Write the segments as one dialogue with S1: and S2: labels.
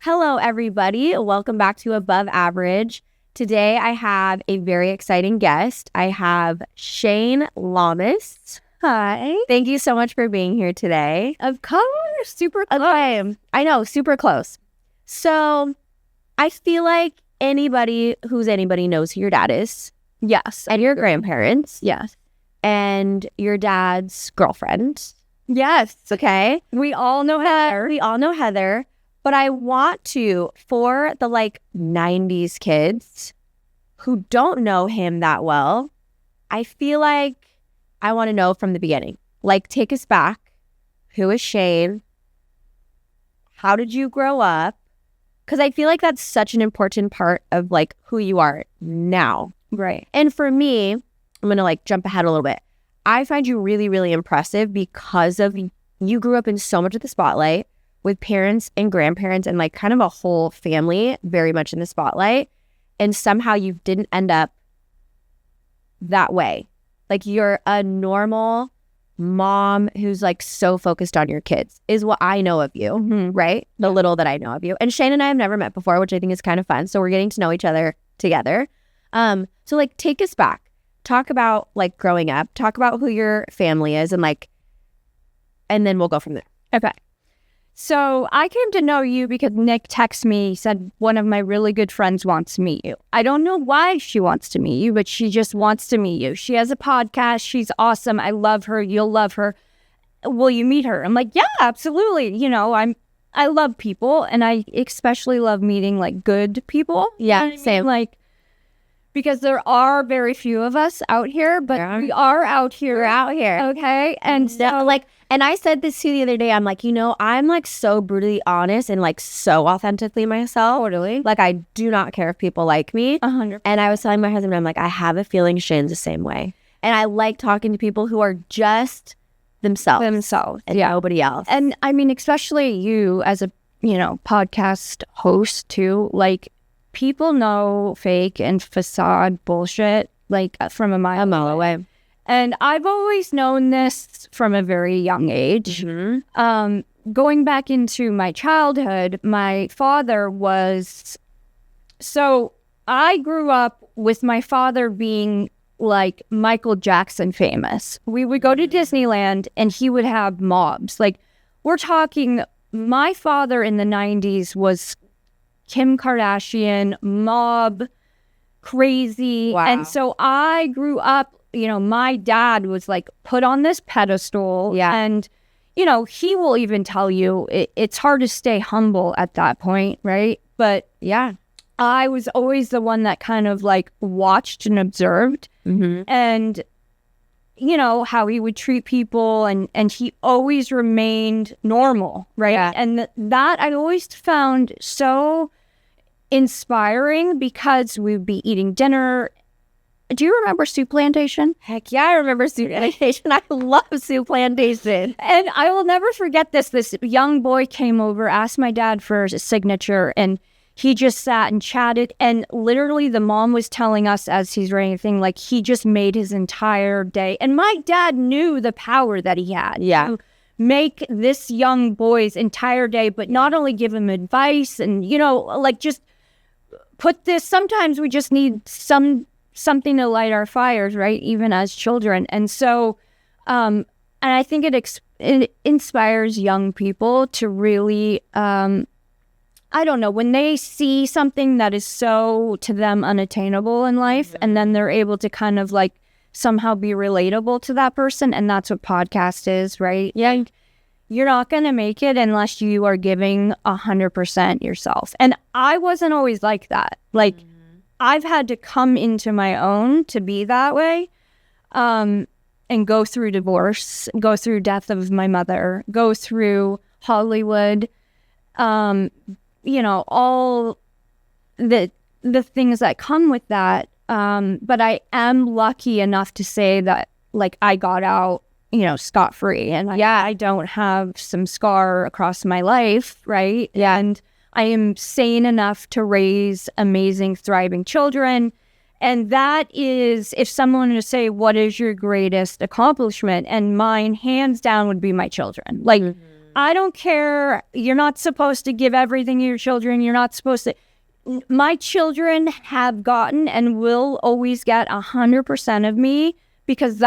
S1: Hello, everybody. Welcome back to Above Average. Today, I have a very exciting guest. I have Shayne Lamas.
S2: Hi.
S1: Thank you so much for being here today.
S2: Of course. Super close.
S1: Okay. I know, super close. So, I feel like anybody knows who your dad is.
S2: Yes.
S1: And your grandparents.
S2: Yes.
S1: And your dad's girlfriend.
S2: Yes.
S1: Okay.
S2: We all know Heather.
S1: But I want to, for the 90s kids who don't know him that well, I feel like I want to know from the beginning. Take us back. Who is Shayne? How did you grow up? Because I feel like that's such an important part of who you are now.
S2: Right.
S1: And for me, I'm going to jump ahead a little bit. I find you really, really impressive because of you grew up in so much of the spotlight with parents and grandparents and kind of a whole family very much in the spotlight. And somehow you didn't end up that way. You're a normal mom who's so focused on your kids is what I know of you, right? The little that I know of you. And Shayne and I have never met before, which I think is kind of fun. So we're getting to know each other together. So take us back. Talk about growing up. Talk about who your family is and then we'll go from there.
S2: Okay. So I came to know you because Nik texted me, said one of my really good friends wants to meet you. I don't know why she wants to meet you, but she just wants to meet you. She has a podcast. She's awesome. I love her. You'll love her. Will you meet her? I'm like, yeah, absolutely. I love people, and I especially love meeting good people.
S1: Yeah, same.
S2: Because there are very few of us out here, but we are out here.
S1: We're out here.
S2: Okay. And so
S1: and I said this to you the other day. I'm I'm so brutally honest and so authentically myself.
S2: Totally.
S1: I do not care if people like me.
S2: 100%.
S1: And I was telling my husband, I'm I have a feeling Shayne's the same way. And I like talking to people who are just themselves. And nobody else.
S2: And especially you as a, podcast host too, people know fake and facade bullshit from a mile away. And I've always known this from a very young age.
S1: Mm-hmm.
S2: Going back into my childhood, my father was... So I grew up with my father being Michael Jackson famous. We would go to Disneyland and he would have mobs. We're talking, my father in the 90s was Kim Kardashian, mob, crazy.
S1: Wow.
S2: And so I grew up, my dad was put on this pedestal.
S1: Yeah.
S2: And, he will even tell you it's hard to stay humble at that point, right? But
S1: yeah,
S2: I was always the one that kind of watched and observed.
S1: Mm-hmm.
S2: And, how he would treat people and he always remained normal, right?
S1: Yeah.
S2: And that I always found so inspiring because we'd be eating dinner. Do you remember Soup Plantation?
S1: Heck yeah, I remember Soup Plantation. I love Soup Plantation.
S2: And I will never forget this. This young boy came over, asked my dad for his signature, and he just sat and chatted. And literally the mom was telling us as he's writing a thing, he just made his entire day. And my dad knew the power that he had.
S1: Yeah.
S2: To make this young boy's entire day, but not only give him advice and, just put this, sometimes we just need something to light our fires, right? Even as children. And so, and I think it inspires young people to really, I don't know, when they see something that is so to them unattainable in life, and then they're able to kind of somehow be relatable to that person. And that's what podcast is, right? Yeah. You're not going to make it unless you are giving 100% yourself. And I wasn't always like that. I've had to come into my own to be that way, and go through divorce, go through death of my mother, go through Hollywood, all the things that come with that. But I am lucky enough to say that I got out, scot-free, and I don't have some scar across my life, right?
S1: Yeah.
S2: And I am sane enough to raise amazing, thriving children. And that is, if someone were to say, what is your greatest accomplishment? And mine, hands down, would be my children. I don't care. You're not supposed to give everything to your children. You're not supposed to. My children have gotten and will always get 100% of me because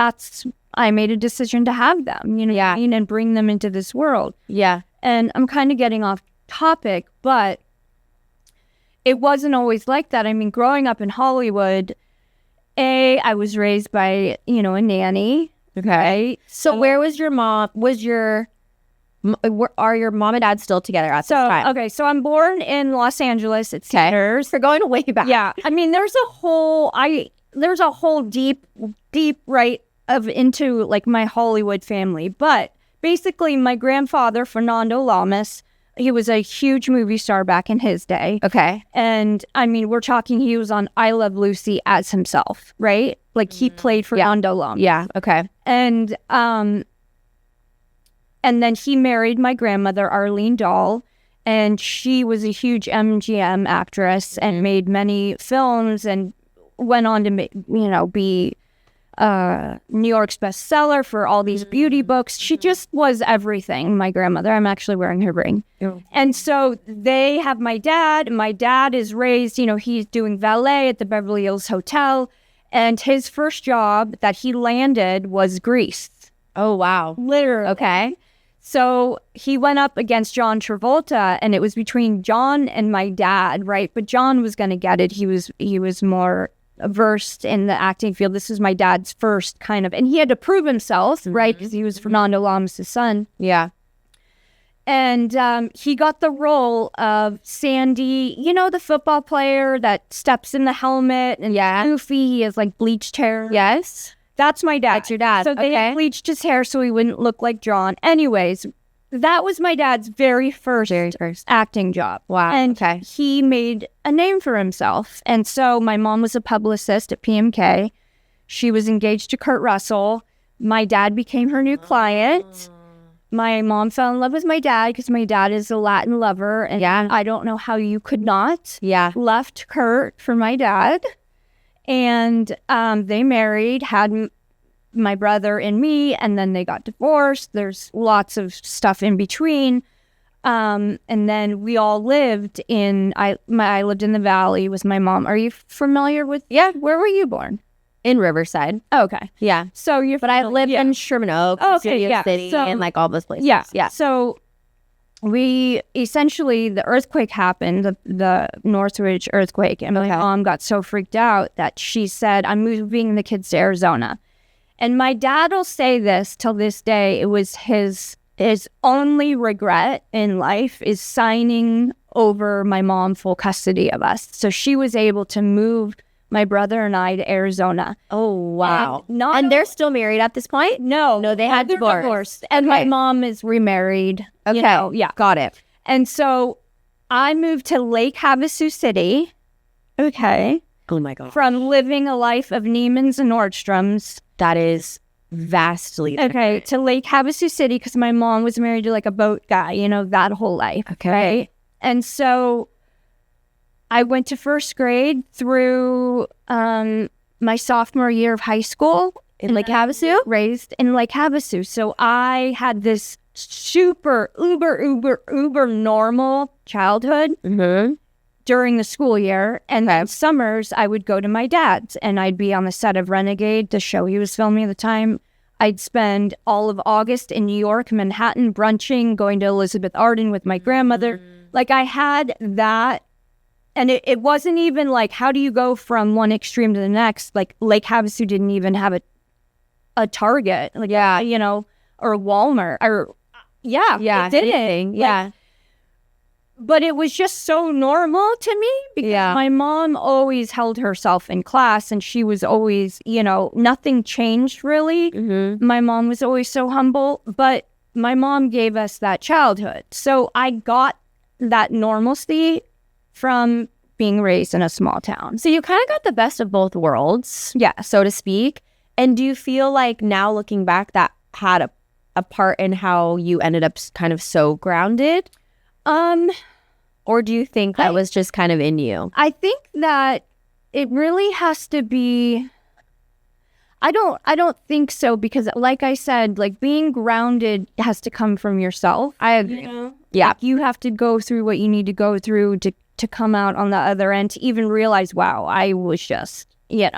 S2: I made a decision to have them, you know,
S1: Yeah.
S2: what I mean, and bring them into this world.
S1: Yeah.
S2: And I'm kind of getting off topic, but it wasn't always like that. I mean, growing up in Hollywood, I was raised by, you know, a nanny.
S1: Okay. So where was your mom? Are your mom and dad still together at this time?
S2: Okay, so I'm born in Los Angeles. It's
S1: Okay.
S2: years.
S1: We're going way back.
S2: Yeah, I mean, there's a whole deep right of into like my Hollywood family. But basically, my grandfather Fernando Lamas, he was a huge movie star back in his day.
S1: Okay.
S2: And I mean, we're talking he was on I Love Lucy as himself, right? Like he played Fernando Lamas.
S1: Yeah. Okay.
S2: And then he married my grandmother, Arlene Dahl, and she was a huge MGM actress and made many films and went on to, be New York's bestseller for all these beauty books. She just was everything, my grandmother. I'm actually wearing her ring.
S1: Yeah.
S2: And so they have my dad. My dad is raised, you know, he's doing valet at the Beverly Hills Hotel. And his first job that he landed was Grease.
S1: Oh, wow.
S2: Literally.
S1: Okay.
S2: So he went up against John Travolta, and it was between John and my dad, right? But John was going to get it. He was more versed in the acting field. This was my dad's first kind of, and he had to prove himself, right? Because he was Fernando Lamas' son.
S1: Yeah.
S2: And he got the role of Sandy, you know, the football player that steps in the helmet and goofy. He has like bleached hair.
S1: Yes.
S2: That's my dad.
S1: That's your dad.
S2: So they
S1: Okay.
S2: bleached his hair so he wouldn't look like John. Anyways, that was my dad's very first acting job.
S1: Wow.
S2: And
S1: Okay.
S2: he made a name for himself. And so my mom was a publicist at PMK. She was engaged to Kurt Russell. My dad became her new client. My mom fell in love with my dad because my dad is a Latin lover. And I don't know how you could not.
S1: Yeah.
S2: Left Kurt for my dad. And they married, had my brother and me, and then they got divorced. There's lots of stuff in between. And then we all lived I lived in the Valley with my mom. Are you familiar with? Yeah. Where were you born?
S1: In Riverside.
S2: Okay.
S1: Yeah.
S2: So
S1: But I lived in Sherman Oaks, Studio City,
S2: So,
S1: and like all those places.
S2: Yeah.
S1: Yeah.
S2: So we essentially, the earthquake happened, the Northridge earthquake, and my mom got so freaked out that she said, I'm moving the kids to Arizona. And my dad will say this till this day, it was his only regret in life is signing over my mom full custody of us. So she was able to move my brother and I to Arizona.
S1: Oh, wow.
S2: And
S1: they're still married at this point?
S2: No,
S1: they had
S2: they're
S1: divorced.
S2: And
S1: Okay.
S2: my mom is remarried.
S1: Okay.
S2: You know, yeah.
S1: Got it.
S2: And so I moved to Lake Havasu City. Okay.
S1: Oh, my God.
S2: From living a life of Neiman's and Nordstrom's.
S1: That is vastly
S2: Okay. To Lake Havasu City because my mom was married to like a boat guy, you know, that whole life.
S1: Okay.
S2: Right? And so I went to first grade through my sophomore year of high school
S1: in Lake Havasu?
S2: raised in Lake Havasu. So I had this super uber normal childhood during the school year. And then summers I would go to my dad's and I'd be on the set of Renegade, the show he was filming at the time. I'd spend all of August in New York, Manhattan, brunching, going to Elizabeth Arden with my grandmother. Like I had that. And it wasn't even like, how do you go from one extreme to the next? Like Lake Havasu didn't even have a Target, like, you know, or Walmart or it didn't.
S1: Yeah.
S2: But it was just so normal to me because my mom always held herself in class and she was always, you know, nothing changed really. My mom was always so humble, but my mom gave us that childhood. So I got that normalcy from being raised in a small town.
S1: So you kind of got the best of both worlds, so to speak. And do you feel like now looking back that had a part in how you ended up kind of so grounded? Or do you think that was just kind of in you?
S2: I think that it really has to be, I don't think so, because like I said, like being grounded has to come from yourself.
S1: I agree.
S2: You know?
S1: Yeah.
S2: Like, you have to go through what you need to go through to come out on the other end, to even realize, wow, I was just,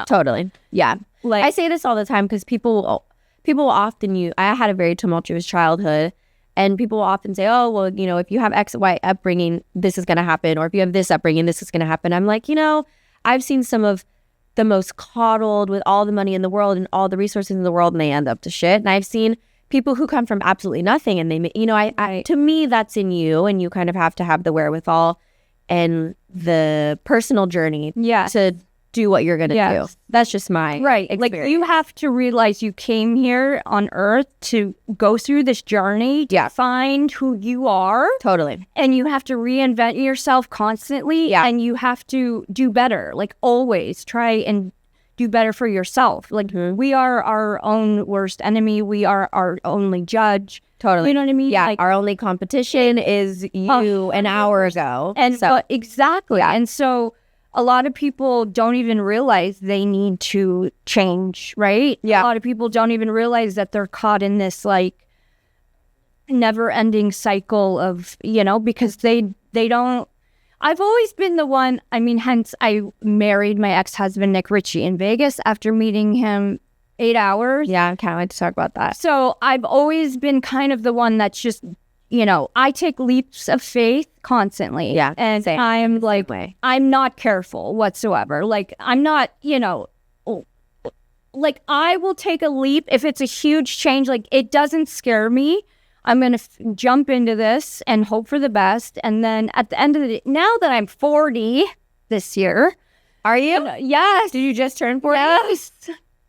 S1: Totally. Yeah.
S2: like,
S1: I say this all the time because people will often I had a very tumultuous childhood, and people will often say, oh, well, if you have X, Y upbringing, this is going to happen. Or if you have this upbringing, this is going to happen. I'm like, I've seen some of the most coddled with all the money in the world and all the resources in the world, and they end up to shit. And I've seen people who come from absolutely nothing, and they, I to me, that's in you, and you kind of have to have the wherewithal and the personal journey to do what you're going to do. That's just my experience.
S2: Like, you have to realize you came here on earth to go through this journey to find who you are.
S1: Totally.
S2: And you have to reinvent yourself constantly.
S1: Yeah.
S2: And you have to do better. Like, always try and do better for yourself. Like, we are our own worst enemy. We are our only judge.
S1: Totally.
S2: You know what I mean?
S1: Yeah.
S2: Like,
S1: our only competition is you an hour ago.
S2: And so exactly. Yeah. And so a lot of people don't even realize they need to change, right?
S1: Yeah.
S2: A lot of people don't even realize that they're caught in this like never-ending cycle of, because they don't. I've always been the one, hence I married my ex-husband, Nik Richie, in Vegas after meeting him 8 hours.
S1: Yeah, I can't wait to talk about that.
S2: So I've always been kind of the one that's just, I take leaps of faith constantly.
S1: Yeah.
S2: And
S1: same.
S2: I'm like, I'm not careful whatsoever. Like, I'm not, like, I will take a leap if it's a huge change. Like, it doesn't scare me. I'm going to jump into this and hope for the best. And then at the end of the day, now that I'm 40 this year.
S1: Are you?
S2: Yes.
S1: Did you just turn 40?
S2: Yes.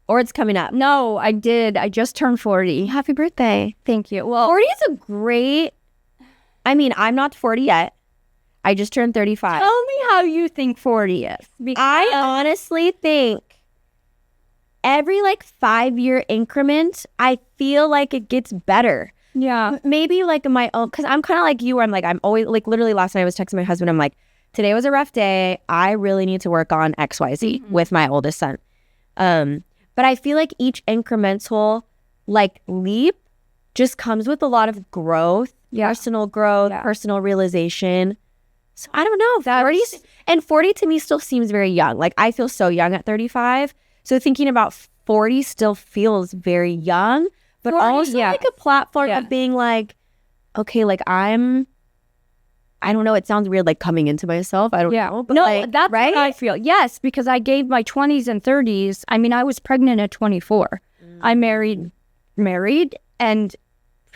S1: Or it's coming up?
S2: No, I did. I just turned 40.
S1: Happy birthday.
S2: Thank you. Well,
S1: 40 is a great... I'm not 40 yet. I just turned 35.
S2: Tell me how you think 40 is.
S1: I honestly think every 5-year increment, I feel like it gets better.
S2: Yeah.
S1: Maybe in my own, because I'm kind of like you, where I'm always literally last night I was texting my husband. I'm like, today was a rough day. I really need to work on XYZ with my oldest son. But I feel like each incremental leap just comes with a lot of growth, personal growth, personal realization. So I don't know. 40 to me still seems very young. I feel so young at 35. So thinking about 40 still feels very young, but also a platform of being okay, I don't know. It sounds weird, coming into myself. I don't know. But
S2: that's
S1: right?
S2: what I feel. Yes, because I gave my 20s and 30s. I was pregnant at 24. I married, and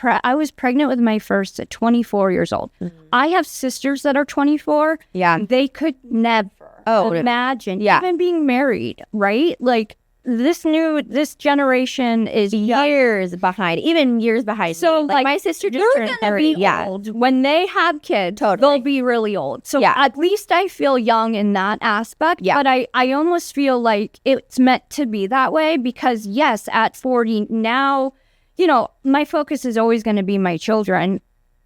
S2: I was pregnant with my first at 24 years old. I have sisters that are 24.
S1: Yeah.
S2: They could never imagine even being married, right? This generation is
S1: years behind, even years behind.
S2: So
S1: me. My sister just turned 30.
S2: Be old. When they have kids, they'll be really old. So at least I feel young in that aspect. Yeah. But I almost feel like it's meant to be that way, because yes, at 40 now, my focus is always going to be my children,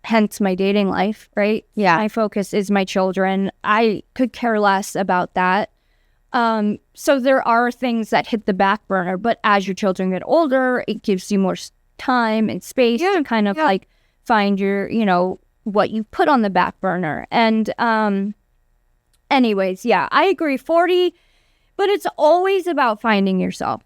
S2: hence my dating life, right?
S1: Yeah.
S2: My focus is my children. I could care less about that. So there are things that hit the back burner, but as your children get older, it gives you more time and space to kind of find your, what you put on the back burner. And, anyways, I agree 40, but it's always about finding yourself.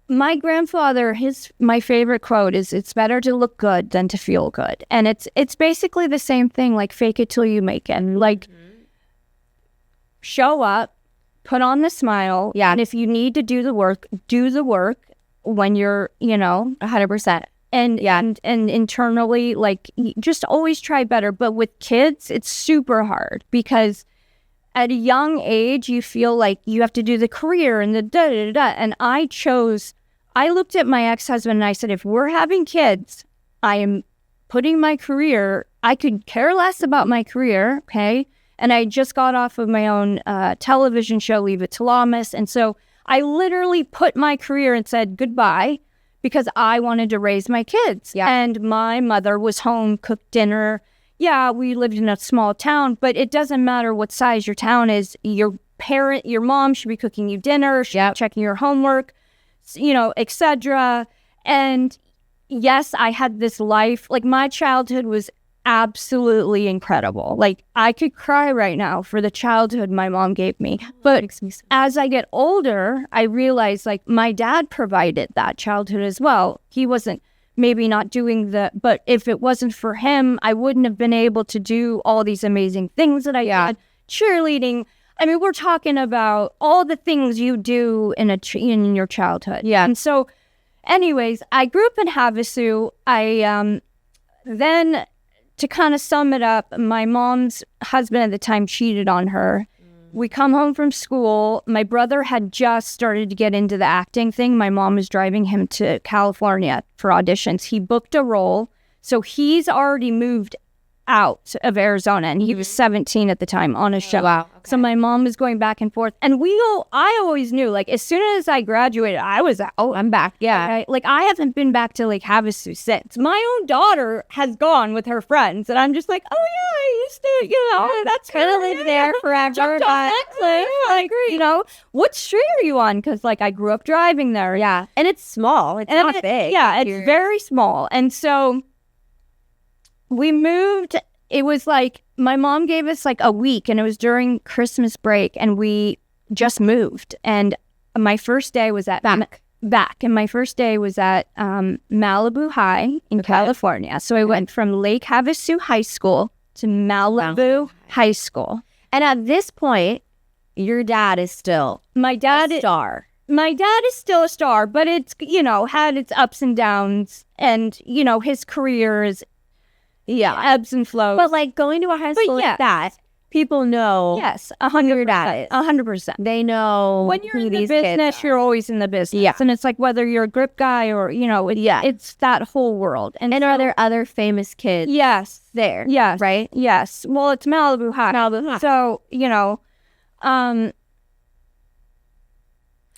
S2: My grandfather, my favorite quote is, "It's better to look good than to feel good." And it's basically the same thing, fake it till you make it. Show up, put on the smile. Yeah. And if you need to do the work when you're,
S1: 100%.
S2: And internally, just always try better. But with kids, it's super hard, because at a young age, you feel like you have to do the career and the da-da-da-da. And I looked at my ex-husband and I said, if we're having kids, I am putting my career, I could care less about my career, okay? And I just got off of my own television show, Leave It to Lamas. And so I literally put my career and said goodbye, because I wanted to raise my kids. Yeah. And my mother was home, cooked dinner. Yeah, we lived in a small town, but it doesn't matter what size your town is. Your your mom should be cooking you dinner, should be checking your homework, etc. And yes, I had this life. Like, my childhood was absolutely incredible. Like, I could cry right now for the childhood my mom gave me. But as I get older, I realize, like, my dad provided that childhood as well. He wasn't maybe not doing but if it wasn't for him, I wouldn't have been able to do all these amazing things that I did. Cheerleading. I mean, we're talking about all the things you do in your childhood. Yeah. And so, anyways, I grew up in Havasu. Then, to kind of sum it up, my mom's husband at the time cheated on her. We come home from school. My brother had just started to get into the acting thing. My mom was driving him to California for auditions. He booked a role. So he's already moved out of Arizona, and he was 17 at the time on a show. Wow. Okay. So my mom was going back and forth, and I always knew, like, as soon as I graduated, I was out. Oh, I'm back. Yeah. Okay? Like, I haven't been back to, like, Havasu since. My own daughter has gone with her friends, and I'm just like, oh yeah, I used to, that's kind of lived there forever. Jumped off that cliff. I agree. What street are you on? Because, like, I grew up driving there. Yeah.
S1: And it's small. It's not big.
S2: Yeah, it's very small. And so we moved. It was like, my mom gave us like a week, and it was during Christmas break, and we just moved. And my first day was at and my first day was at Malibu High in California. So I went from Lake Havasu High School to Malibu High School.
S1: And at this point, your dad is still a star.
S2: My dad is still a star, but it's, had its ups and downs, and, his career is ebbs and flows.
S1: But, like, going to a high school like that, people know.
S2: Yes, 100%. 100%.
S1: They know
S2: when you're in the business, you're always in the business. Yeah. And it's like, whether you're a grip guy or, it's that whole world.
S1: And are there other famous kids?
S2: Yes.
S1: There.
S2: Yes.
S1: Right?
S2: Yes. Well, it's Malibu High. So,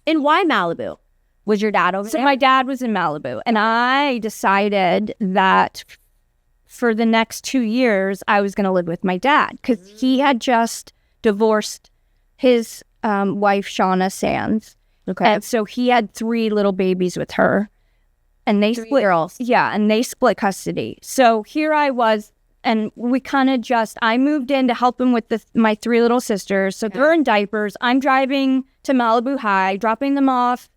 S1: and why Malibu? Was your dad over there?
S2: So my dad was in Malibu, and I decided that for the next 2 years, I was going to live with my dad, because he had just divorced his wife, Shauna Sands. Okay. And so he had 3 little babies with her, and they split.
S1: Girls.
S2: Yeah, and they split custody. So here I was, and we kind of I moved in to help him with my 3 little sisters. So they're in diapers. I'm driving to Malibu High, dropping them off,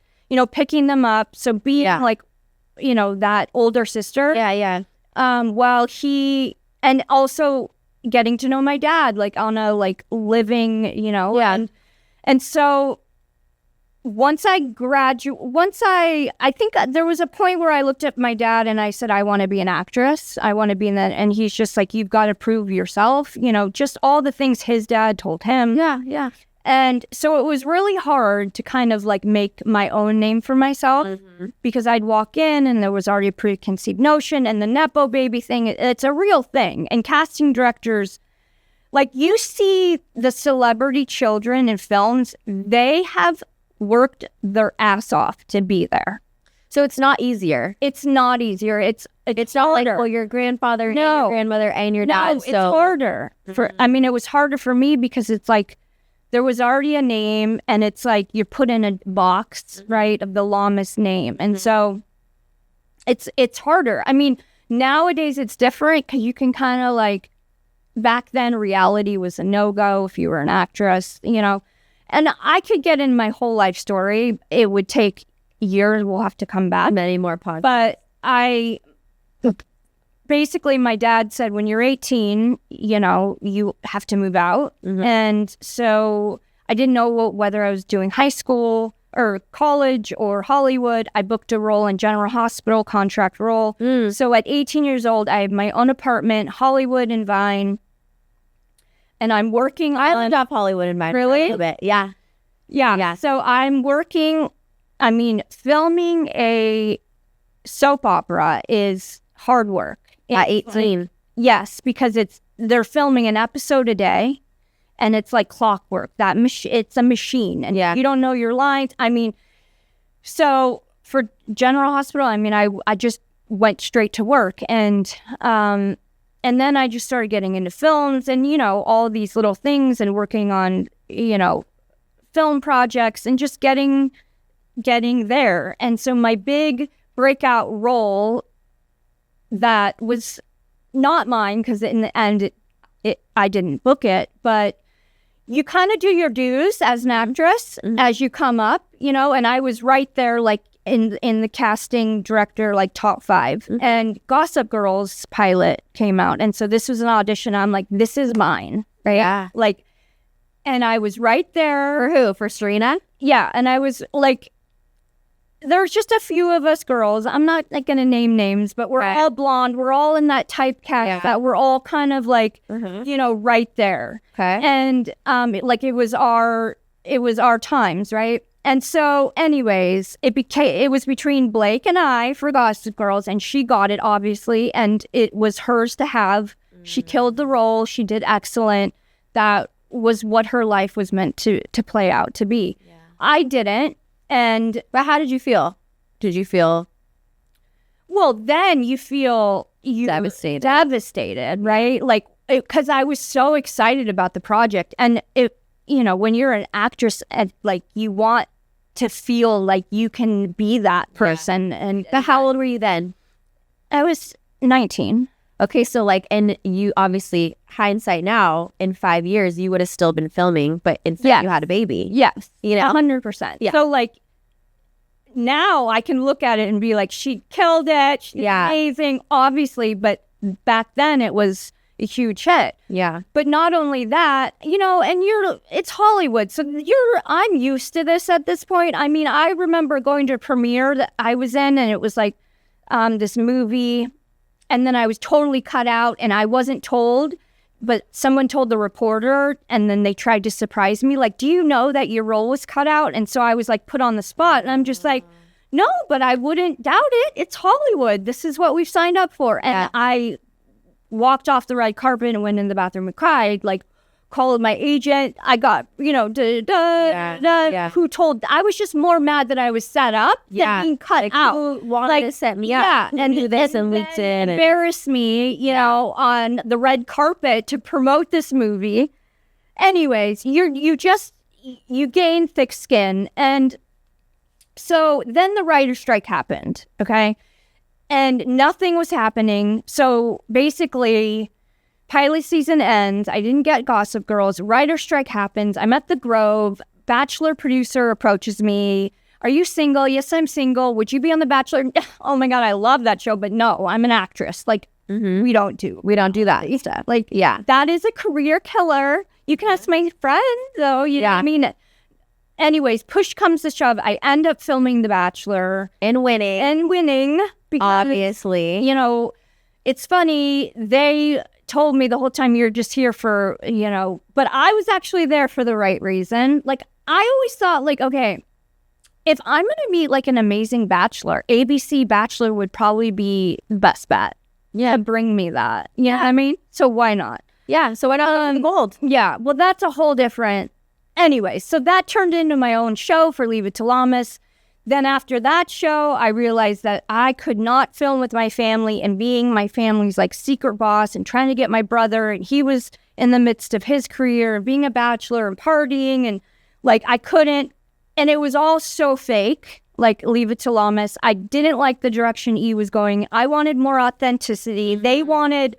S2: picking them up. So being like, that older sister.
S1: Yeah, yeah.
S2: While and also getting to know my dad, like, on a, like, living, and so once I think there was a point where I looked at my dad and I said, I want to be an actress. I want to be in that. And he's just like, you've got to prove yourself, just all the things his dad told him.
S1: Yeah, yeah.
S2: And so it was really hard to kind of, like, make my own name for myself, because I'd walk in and there was already a preconceived notion, and the Nepo baby thing, it's a real thing. And casting directors, like, you see the celebrity children in films, they have worked their ass off to be there.
S1: So it's not easier.
S2: It's not easier. It's
S1: not like, well, your grandfather and your grandmother and your dad.
S2: No, it's harder. It was harder for me, because it's like, there was already a name, and it's like you're put in a box, right, of the Lamas name. And so it's harder. I mean, nowadays it's different, because you can kind of, like, back then reality was a no-go if you were an actress, And I could get in my whole life story. It would take years. We'll have to come back.
S1: Many more podcasts.
S2: But basically, my dad said, when you're 18, you have to move out. And so I didn't know whether I was doing high school or college or Hollywood. I booked a role in General Hospital, contract role. So at 18 years old, I had my own apartment, Hollywood and Vine. And I'm working
S1: I lived off Hollywood and Vine.
S2: Really?
S1: A little bit. Yeah.
S2: Yeah. So I'm filming a soap opera is hard work.
S1: At 18.
S2: Yes, because they're filming an episode a day, and it's like clockwork. It's a machine, and you don't know your lines. So for General Hospital, I just went straight to work, and then I just started getting into films, and all these little things, and working on film projects and just getting there. And so my big breakout role that was not mine, because in the end I didn't book it, but you kind of do your dues as an actress as you come up, you know, and I was right there, like in the casting director, like top 5. And Gossip Girl's pilot came out. And so this was an audition. I'm like, this is mine, right?
S1: Yeah.
S2: Like, and I was right there.
S1: For who? For Serena?
S2: Yeah. And I was like, there's just a few of us girls. I'm not like going to name names, but we're all blonde. We're all in that typecast that we're all kind of like, you know, right there.
S1: Okay.
S2: And like it was our times, right? And so anyways, it was between Blake and I for Gossip Girls, and she got it obviously, and it was hers to have. She killed the role. She did excellent. That was what her life was meant to play out to be. Yeah. I didn't.
S1: But how did you feel? Did you feel?
S2: Well, then you feel devastated, right? Like, because I was so excited about the project, and you know, when you're an actress, like you want to feel like you can be that person. And
S1: but how old were you then?
S2: I was 19.
S1: Okay, so like, and you obviously, hindsight now, in 5 years, you would have still been filming, but instead you had a baby.
S2: Yes,
S1: you know,
S2: 100%.
S1: Yeah.
S2: So like, now I can look at it and be like, she killed it. She's amazing, obviously. But back then it was a huge hit.
S1: Yeah.
S2: But not only that, you know, and it's Hollywood. So I'm used to this at this point. I mean, I remember going to a premiere that I was in, and it was like this movie. And then I was totally cut out, and I wasn't told, but someone told the reporter, and then they tried to surprise me. Like, do you know that your role was cut out? And so I was like put on the spot, and I'm just like, no, but I wouldn't doubt it. It's Hollywood. This is what we've signed up for. And I walked off the red carpet and went in the bathroom and cried, like, called my agent. I got, you know, who told. I was just more mad that I was set up than being cut out.
S1: Who wanted to set me up?
S2: Yeah,
S1: and do this and leaked in.
S2: Embarrassed me, you know, on the red carpet to promote this movie. Anyways, you gain thick skin. And so then the writer's strike happened, okay? And nothing was happening. So basically, pilot season ends. I didn't get Gossip Girls. Writer's strike happens. I'm at the Grove. Bachelor producer approaches me. Are you single? Yes, I'm single. Would you be on The Bachelor? Oh my God, I love that show. But no, I'm an actress. Like, we don't do that stuff. Like, that is a career killer. You can ask my friend, though. You know what I mean? Anyways, push comes to shove. I end up filming The Bachelor.
S1: And winning.
S2: Because,
S1: obviously.
S2: You know, it's funny. They told me the whole time, you're just here for, you know, but I was actually there for the right reason. Like, I always thought, like, okay, if I'm going to meet like an amazing bachelor, ABC Bachelor would probably be the best bet to bring me that. You know what I mean? So why not?
S1: Yeah. So why not the gold?
S2: Yeah. Well, that's a whole different. Anyway, so that turned into my own show for Leave It to Lamas. Then after that show, I realized that I could not film with my family and being my family's like secret boss and trying to get my brother, and he was in the midst of his career and being a bachelor and partying, and like I couldn't, and it was all so fake, like Leave It to Lamas. I didn't like the direction E was going. I wanted more authenticity. They wanted,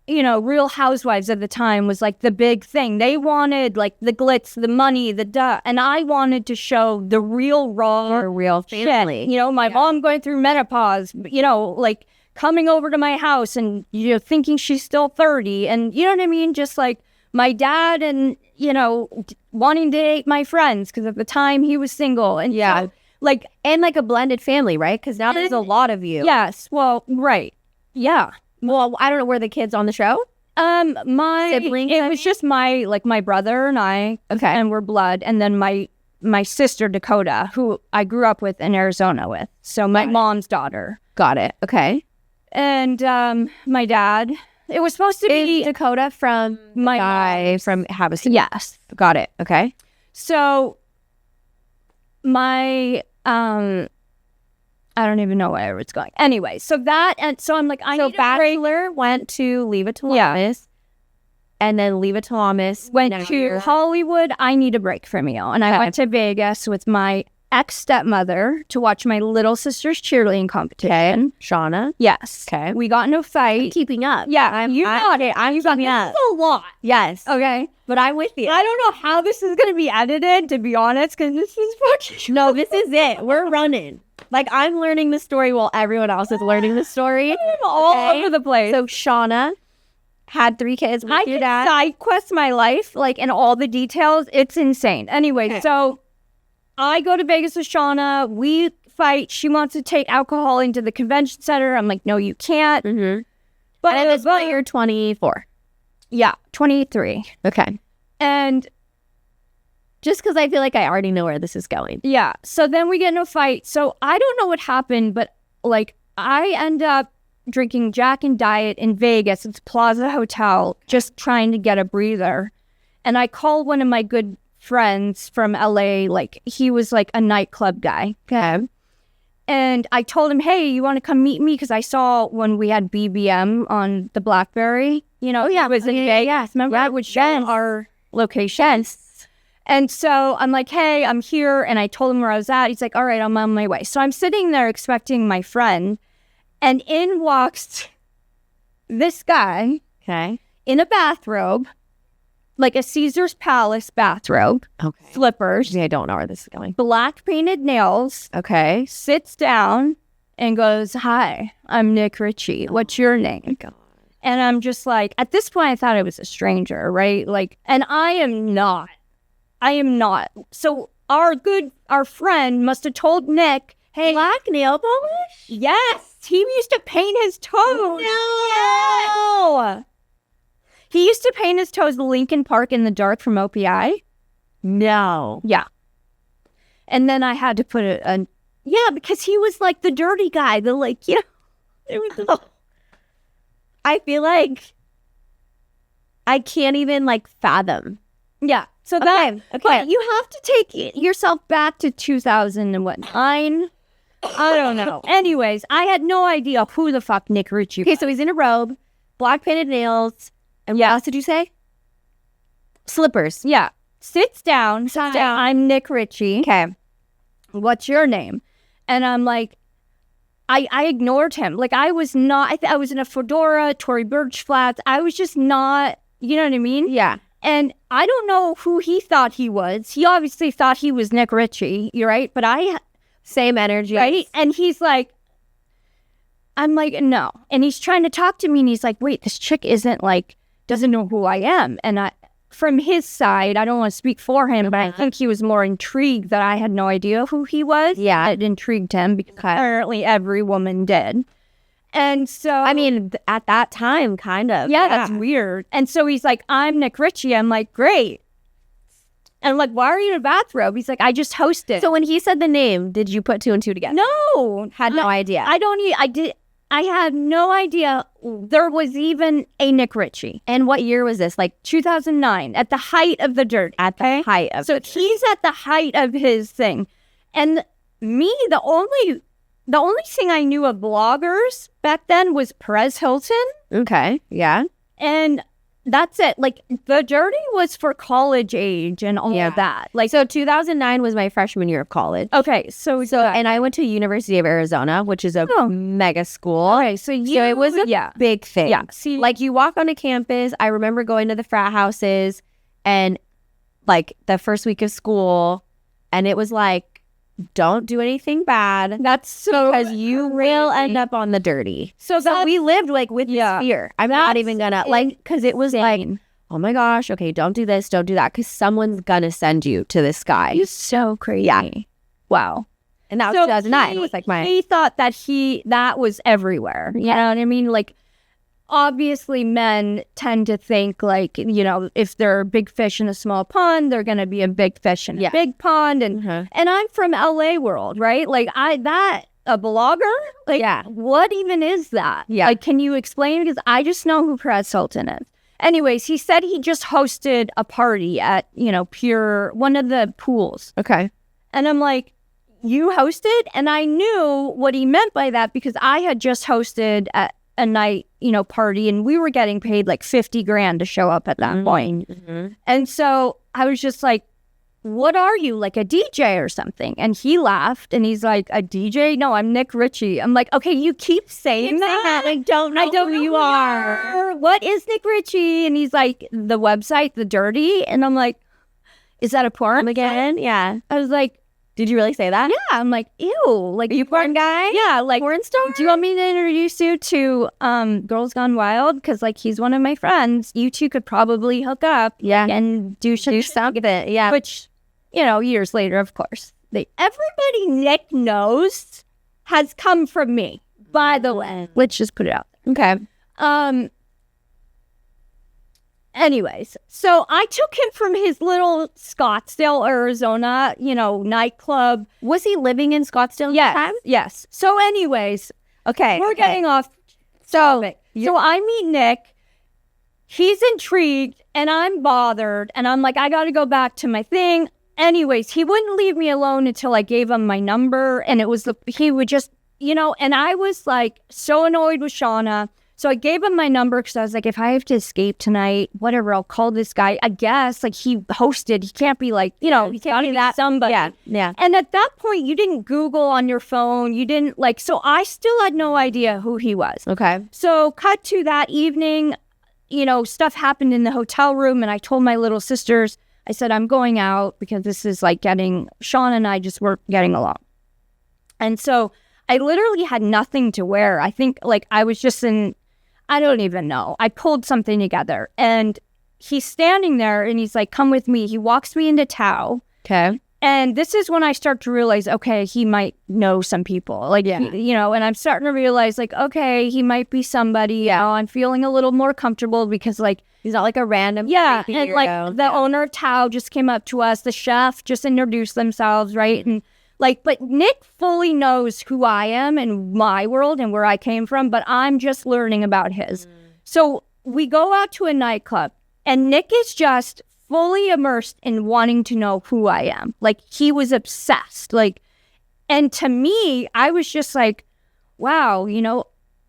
S2: you know, Real Housewives at the time was like the big thing. They wanted like the glitz, the money, the duh. And I wanted to show the real raw,
S1: real family.
S2: Shit. You know, my mom going through menopause, you know, like coming over to my house and, you know, thinking she's still 30. And you know what I mean? Just like my dad and, you know, wanting to date my friends because at the time he was single. And so, like,
S1: and like a blended family, right? Because now there's a lot of you.
S2: Yes. Well, right. Yeah.
S1: Well, I don't know, were the kids on the show?
S2: My
S1: siblings.
S2: It was just my brother and I.
S1: Okay.
S2: And we're blood, and then my sister Dakota, who I grew up with in Arizona with. So my mom's daughter.
S1: Got it. Okay.
S2: And my dad. It was supposed to be
S1: Dakota from my guy from Havasu.
S2: Yes.
S1: Got it. Okay.
S2: So my I don't even know where it's going. Anyway, so that, and so I'm like, I need a break.
S1: Bachelor went to Leave It to Lamas, And then leave it to Lamas.
S2: Went to Hollywood. I need a break from you. And I went to Vegas with my ex-stepmother to watch my little sister's cheerleading competition.
S1: Shauna.
S2: Yes.
S1: Okay.
S2: We got in a fight.
S1: Keeping up.
S2: Yeah. I'm keeping up. A lot.
S1: Yes.
S2: Okay.
S1: But I'm with you.
S2: I don't know how this is going to be edited, to be honest, because this is fucking...
S1: No, this is it. We're running. Like, I'm learning the story while everyone else is learning the story.
S2: All over the place.
S1: So Shauna had 3 kids with your dad.
S2: Side quest my life, like, in all the details. It's insane. Anyway, so I go to Vegas with Shauna. We fight. She wants to take alcohol into the convention center. I'm like, no, you can't.
S1: Mm-hmm.
S2: But
S1: at this point, you're 24.
S2: Yeah, 23.
S1: Okay.
S2: And
S1: just because I feel like I already know where this is going.
S2: Yeah. So then we get in a fight. So I don't know what happened, but like I end up drinking Jack and Diet in Vegas. It's Plaza Hotel, just trying to get a breather. And I called one of my good friends from LA. Like he was like a nightclub guy.
S1: Okay.
S2: And I told him, hey, you want to come meet me? Because I saw when we had BBM on the BlackBerry, you know, it was in Vegas.
S1: Yes.
S2: Remember? That would show our locations. And so I'm like, hey, I'm here. And I told him where I was at. He's like, all right, I'm on my way. So I'm sitting there expecting my friend. And in walks this guy in a bathrobe, like a Caesar's Palace bathrobe, slippers.
S1: Yeah, I don't know where this is going.
S2: Black painted nails.
S1: Okay.
S2: Sits down and goes, hi, I'm Nik Richie. What's your name?
S1: Oh, God.
S2: And I'm just like, at this point, I thought I was a stranger, right? Like, and I am not. So our friend must have told Nick, hey.
S1: Black nail polish?
S2: Yes. He used to paint his toes.
S1: No.
S2: He used to paint his toes Linkin Park in the Dark from OPI.
S1: No.
S2: Yeah. And then I had to put because he was like the dirty guy, it was
S1: I feel like I can't even like fathom.
S2: Yeah. So
S1: okay.
S2: But you have to take yourself back to 2009. I don't know. Anyways, I had no idea who the fuck Nik Richie was.
S1: Okay, so he's in a robe, black painted nails, and what else did you say? Slippers.
S2: Yeah. Sits down. I'm Nik Richie.
S1: Okay.
S2: What's your name? And I'm like, I ignored him. Like I was not, I was in a fedora, Tory Burch flats. I was just not, you know what I mean?
S1: Yeah.
S2: And I don't know who he thought he was. He obviously thought he was Nik Richie, you're right? But
S1: same energy.
S2: Right? And he's like, I'm like, no. And he's trying to talk to me and he's like, wait, this chick doesn't know who I am. And from his side, I don't want to speak for him, but I think he was more intrigued that I had no idea who he was.
S1: Yeah.
S2: It intrigued him because apparently every woman did. And so,
S1: I mean, at that time, kind of.
S2: Yeah, that's weird. And so he's like, I'm Nik Richie. I'm like, great. And I'm like, why are you in a bathrobe? He's like, I just hosted.
S1: So when he said the name, did you put 2 and 2 together?
S2: No.
S1: Had no idea.
S2: I had no idea there was even a Nik Richie.
S1: And what year was this? Like
S2: 2009, at the height of the dirt.
S1: At the height of
S2: So he's at the height of his thing. And me, the only thing I knew of bloggers back then was Perez Hilton.
S1: Okay. Yeah.
S2: And that's it. Like the dirty was for college age and all of that. Like
S1: so 2009 was my freshman year of college.
S2: Okay. So
S1: and I went to University of Arizona, which is a mega school.
S2: Okay. So
S1: it was a big thing.
S2: Yeah. See,
S1: like you walk onto campus. I remember going to the frat houses and like the first week of school, and it was like, don't do anything bad.
S2: That's so
S1: because you will end up on the dirty.
S2: So
S1: we lived like with this fear. I'm not even gonna because it was like, oh my gosh, okay, don't do this, don't do that, because someone's gonna send you to this guy.
S2: It's so crazy.
S1: Yeah.
S2: Wow.
S1: And that was 2009. It was like
S2: he thought that that was everywhere. You know what I mean? Like obviously men tend to think like, you know, if there are big fish in a small pond, they're going to be a big fish in a big pond. And and I'm from LA world, right? Like a blogger? Like what even is that?
S1: Yeah.
S2: Like, can you explain? Because I just know who Perez Hilton is. Anyways, he said he just hosted a party at, you know, one of the pools.
S1: Okay.
S2: And I'm like, you hosted? And I knew what he meant by that because I had just hosted at a night, party, and we were getting paid like $50,000 to show up at that point. And so I was just like, what are you, like a DJ or something? And he laughed and he's like, a DJ? No, I'm Nik Richie. I'm like, okay, you keep saying that. I don't know who you are. What is Nik Richie? And he's like, the website, The Dirty. And I'm like, is that a porn
S1: again? Yeah.
S2: I was like,
S1: did you really say that?
S2: Yeah. I'm like, ew. Like,
S1: are you porn guy?
S2: Yeah. Like,
S1: porn star?
S2: Do you want me to introduce you to Girls Gone Wild? Because, like, he's one of my friends. You two could probably hook up.
S1: Yeah.
S2: And do something.
S1: Yeah.
S2: Which, years later, of course. Everybody Nik knows has come from me, by the way. Let's just put it out there.
S1: Okay.
S2: Anyways, so I took him from his little Scottsdale, Arizona, nightclub.
S1: Was he living in Scottsdale at the time?
S2: Yes. So anyways,
S1: okay,
S2: we're getting off topic. So I meet Nik. He's intrigued and I'm bothered. And I'm like, I got to go back to my thing. Anyways, he wouldn't leave me alone until I gave him my number. And he would just, and I was like so annoyed with Shauna. So I gave him my number because I was like, if I have to escape tonight, whatever, I'll call this guy. I guess, like, he hosted. He can't be like, he can't be that somebody.
S1: Yeah.
S2: And at that point, you didn't Google on your phone. You didn't, so I still had no idea who he was.
S1: Okay.
S2: So cut to that evening, stuff happened in the hotel room. And I told my little sisters, I said, I'm going out because this is like Sean and I just weren't getting along. And so I literally had nothing to wear. I think, I was just I don't even know. I pulled something together and he's standing there and he's like, come with me. He walks me into Tao.
S1: Okay.
S2: And this is when I start to realize, okay, he might know some people. And I'm starting to realize, okay, he might be somebody.
S1: Yeah.
S2: I'm feeling a little more comfortable because,
S1: he's not like a random.
S2: Yeah. And, the owner of Tao just came up to us. The chef just introduced themselves, right? And, but Nik fully knows who I am and my world and where I came from, but I'm just learning about his. So we go out to a nightclub and Nik is just fully immersed in wanting to know who I am. He was obsessed. And to me, I was just like, wow,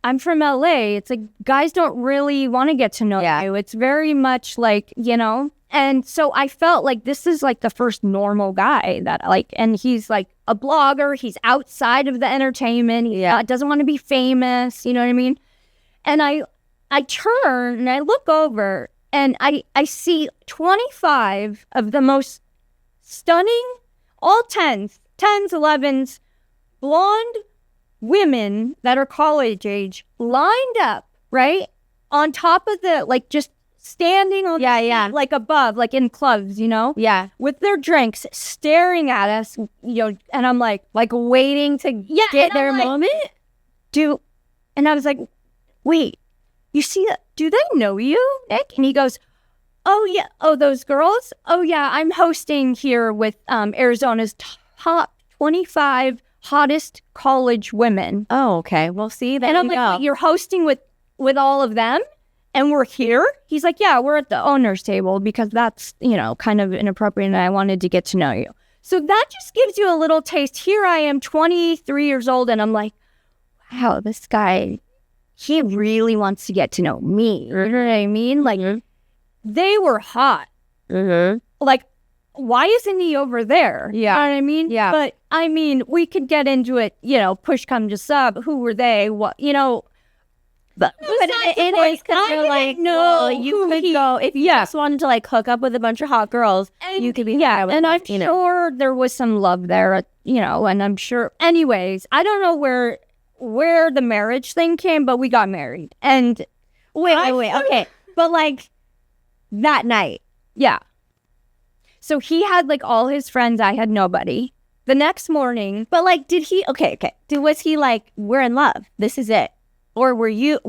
S2: I'm from LA. It's like, guys don't really want to get to know you. It's very much and so I felt like this is the first normal guy that and he's a blogger. He's outside of the entertainment. He doesn't want to be famous. You know what I mean? And I turn and I look over and I see 25 of the most stunning, all 10s, 11s, blonde women that are college age lined up, right? On top of the, just standing on above, in clubs,
S1: Yeah.
S2: with their drinks, staring at us, and I'm like
S1: waiting to get their moment.
S2: And I was like, wait, you see that? Do they know you, Nik? And he goes, oh yeah, oh those girls? Oh yeah, I'm hosting here with Arizona's top 25 hottest college women.
S1: Oh, okay. Well, see,
S2: and I'm like, you're hosting with all of them? And we're here? He's like, yeah, we're at the owner's table because that's, kind of inappropriate and I wanted to get to know you. So that just gives you a little taste. Here I am, 23 years old, and I'm like, wow, this guy, he really wants to get to know me. You know what I mean? They were hot.
S1: Mm-hmm.
S2: Why isn't he over there?
S1: Yeah.
S2: You know what I mean?
S1: Yeah.
S2: But, we could get into it, push come to sub. Who were they? What,
S1: But it is because you're no, you could go if you just wanted to hook up with a bunch of hot girls.
S2: And,
S1: you could be
S2: and I'm sure there was some love there, and I'm sure. Anyways, I don't know where the marriage thing came, but we got married. And
S1: wait, okay, but that night,
S2: yeah. So he had all his friends. I had nobody. The next morning,
S1: but did he? Okay. Was he we're in love? This is it. Or were you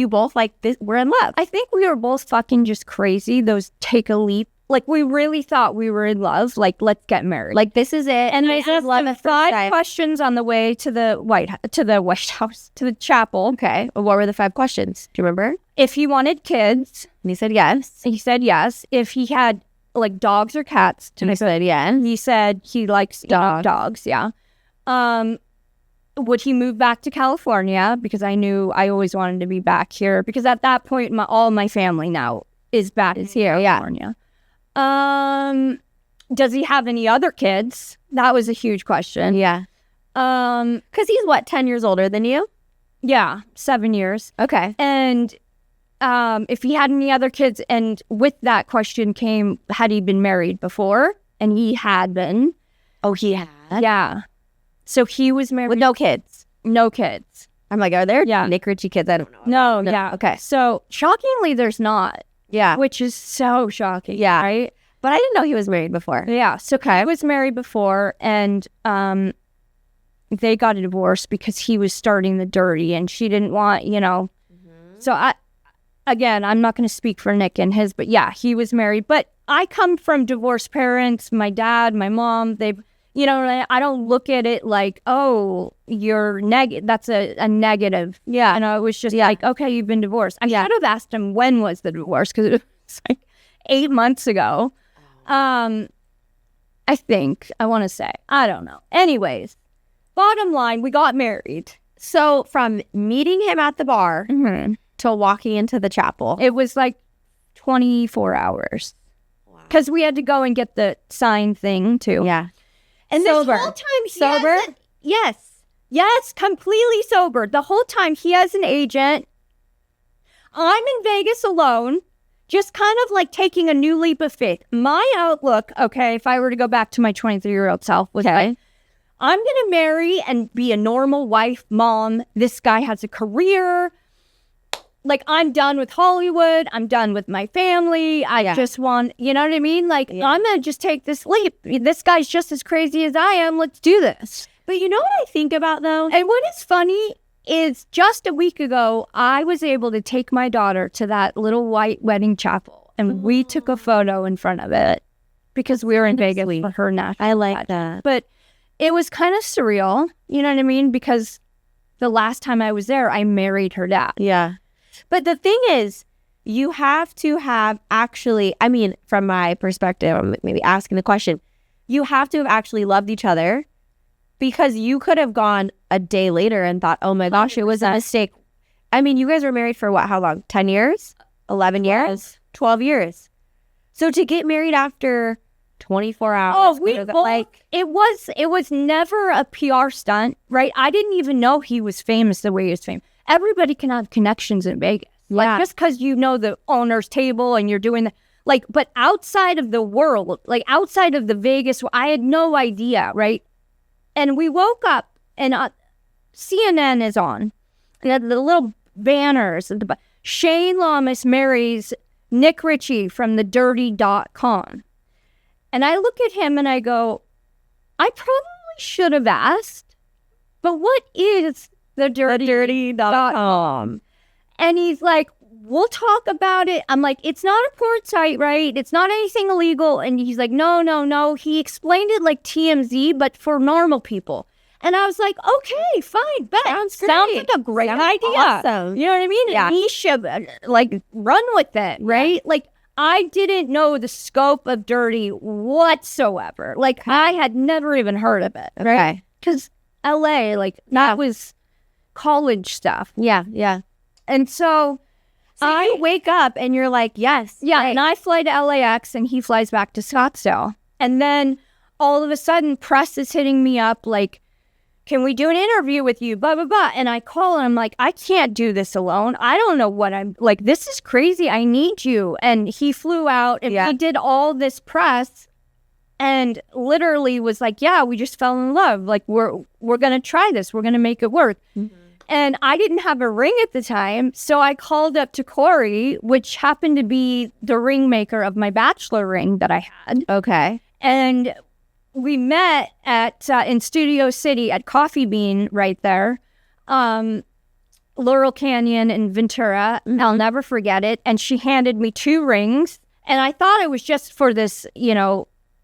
S1: both this? We're in love.
S2: I think we were both fucking just crazy. Those take a leap. We really thought we were in love. Let's get married.
S1: This is it.
S2: And I asked him 5 questions on the way to the White House, to the chapel.
S1: Okay. What were the 5 questions? Do you remember?
S2: If he wanted kids.
S1: And he said yes.
S2: He said yes. If he had dogs or cats.
S1: And I said yes.
S2: He said he likes dogs. Yeah. would he move back to California? Because I knew I always wanted to be back here. Because at that point, all my family now is back in California. Does he have any other kids? That was a huge question.
S1: Yeah. Because he's what, 10 years older than you?
S2: Yeah, 7 years.
S1: Okay.
S2: And if he had any other kids, and with that question came, had he been married before? And he had been.
S1: Oh, he had?
S2: Yeah. So he was married.
S1: With no kids?
S2: No kids.
S1: I'm like, are there Nik Richie kids? I don't know.
S2: No, yeah.
S1: Okay.
S2: So shockingly, there's not.
S1: Yeah.
S2: Which is so shocking.
S1: Yeah.
S2: Right?
S1: But I didn't know he was married before.
S2: Yeah. So he was married before, and they got a divorce because he was starting the dirty and she didn't want, So I'm not going to speak for Nik and his, but yeah, he was married. But I come from divorced parents. My dad, my mom, I don't look at it like, oh, you're that's a negative.
S1: Yeah.
S2: It was just like, okay, you've been divorced. I should have asked him when was the divorce, because it was like 8 months ago. I think, I want to say, I don't know. Anyways, bottom line, we got married.
S1: So from meeting him at the bar to walking into the chapel,
S2: it was like 24 hours. Because we had to go and get the sign thing too.
S1: Yeah.
S2: And
S1: sober.
S2: This whole time
S1: sober?
S2: Yes, completely sober. The whole time he has an agent. I'm in Vegas alone, just kind of like taking a new leap of faith. My outlook, if I were to go back to my 23-year-old self, was like, I'm going to marry and be a normal wife, mom. This guy has a career. Like, I'm done with Hollywood. I'm done with my family. I just want, you know what I mean? Like, I'm going to just take this leap. This guy's just as crazy as I am. Let's do this.
S1: But you know what I think about, though?
S2: And what is funny is just a week ago, I was able to take my daughter to that little white wedding chapel. And we took a photo in front of it because we were in Vegas for her national.
S1: I like that.
S2: But it was kind of surreal. You know what I mean? Because the last time I was there, I married her dad.
S1: Yeah. But the thing is, you have to have actually, I mean, from my perspective, I'm maybe asking the question, you have to have actually loved each other, because you could have gone a day later and thought, oh my gosh, 100%. It was a mistake. I mean, you guys were married for what? How long? 10 years? 11 years? 12 years. So to get married after 24 hours.
S2: Oh, it was never a PR stunt, right? I didn't even know he was famous the way he was famous. Everybody can have connections in Vegas. Like, just because you know the owner's table and you're doing but outside of the world, like outside of the Vegas, I had no idea, right? And we woke up and CNN is on. They had the little banners. Shayne Lamas marries Nik Richie from thedirty.com. And I look at him and I go, I probably should have asked, but what is thedirty.com? And he's like, we'll talk about it. I'm like, it's not a porn site, right? It's not anything illegal. And he's like, no. He explained it like TMZ, but for normal people. And I was like, okay, fine. Bet. Sounds like a great idea.
S1: Awesome.
S2: You know what I mean?
S1: Yeah.
S2: And he should run with it, right? Yeah. Like, I didn't know the scope of dirty whatsoever. Like, I had never even heard of it, right? Because LA, that was college stuff.
S1: Yeah.
S2: And so
S1: I wake up and you're like, yes.
S2: Yeah, right. And I fly to LAX and he flies back to Scottsdale. And then all of a sudden, press is hitting me up like, can we do an interview with you? Blah, blah, blah. And I call and I'm like, I can't do this alone. I don't know what I'm like. This is crazy. I need you. And he flew out and he did all this press and literally was like, yeah, we just fell in love. Like, we're going to try this. We're going to make it work. Mm-hmm. And I didn't have a ring at the time. So I called up to Corey, which happened to be the ring maker of my Bachelor ring that I had.
S1: Okay.
S2: And we met at in Studio City at Coffee Bean right there, Laurel Canyon in Ventura. Mm-hmm. I'll never forget it. And she handed me 2 rings. And I thought it was just for this,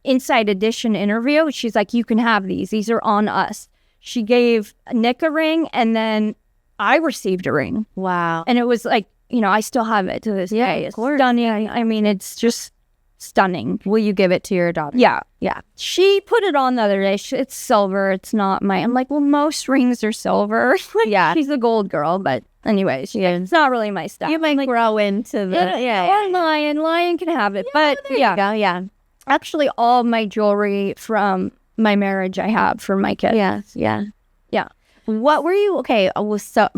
S2: Inside Edition interview. She's like, you can have these. These are on us. She gave Nik a ring, and then I received a ring.
S1: Wow.
S2: And it was like, I still have it to this day. It's stunning. I mean, it's just stunning.
S1: Will you give it to your daughter?
S2: Yeah.
S1: Yeah.
S2: She put it on the other day. It's silver. It's not I'm like, well, most rings are silver. Like,
S1: Yeah.
S2: she's a gold girl, but anyways, it's not really my stuff.
S1: You might grow into the...
S2: Or lion can have it. But
S1: yeah.
S2: Actually, all my jewelry from my marriage I have for my kids.
S1: Yeah.
S2: Yeah.
S1: What were you... Okay, so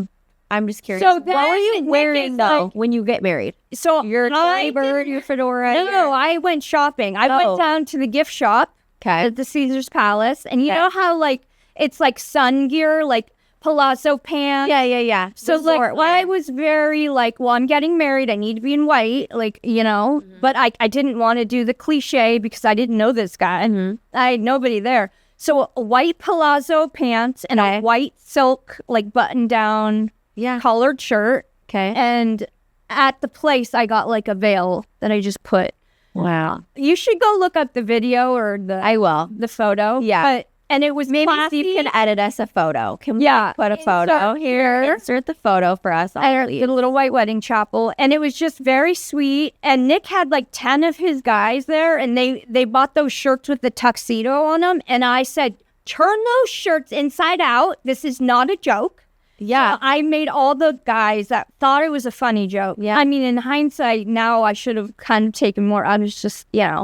S1: I'm just curious.
S2: So
S1: what were you wearing, though, when you get married?
S2: So
S1: your bird, your fedora?
S2: No, I went shopping. I went down to the gift shop at the Caesar's Palace. And you know how, like, it's like sun gear, like palazzo pants?
S1: Yeah.
S2: So, like, I was very like, well, I'm getting married. I need to be in white, like, you know. But I didn't want to do the cliche because I didn't know this guy. I had nobody there. So, a white palazzo pants and a white silk, like, button-down collared shirt.
S1: Okay.
S2: And at the place, I got, like, a veil that I just put.
S1: Wow.
S2: You should go look up the video or
S1: I will.
S2: The photo.
S1: Yeah.
S2: And it was
S1: maybe
S2: classy.
S1: Steve can edit us a photo. Can we put a photo
S2: Insert
S1: here? Insert the photo for us.
S2: The little white wedding chapel. And it was just very sweet. And Nik had like 10 of his guys there. And they bought those shirts with the tuxedo on them. And I said, turn those shirts inside out. This is not a joke.
S1: Yeah.
S2: So I made all the guys that thought it was a funny joke.
S1: Yeah.
S2: I mean, in hindsight, now I should have kind of taken more. I was just,
S1: Yeah.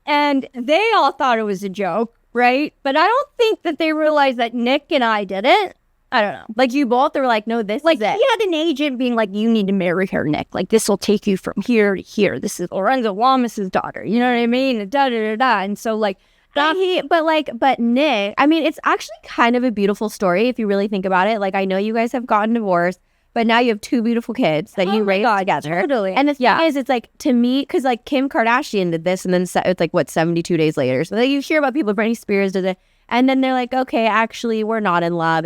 S2: And they all thought it was a joke, right? But I don't think that they realized that Nik and I didn't. I don't know.
S1: Like you both were like, no, this
S2: like,
S1: is it.
S2: He had an agent being like, you need to marry her, Nik. Like, this will take you from here to here. This is Lorenzo Lamas' daughter. You know what I mean? And so, like,
S1: but Nik, I mean, it's actually kind of a beautiful story if you really think about it. Like, I know you guys have gotten divorced, but now you have two beautiful kids that you raised together.
S2: Totally.
S1: And the thing is, it's like, to me, because like Kim Kardashian did this, and then it's like, 72 days later. So like, you hear about people, Britney Spears did it, and then they're like, okay, actually, we're not in love.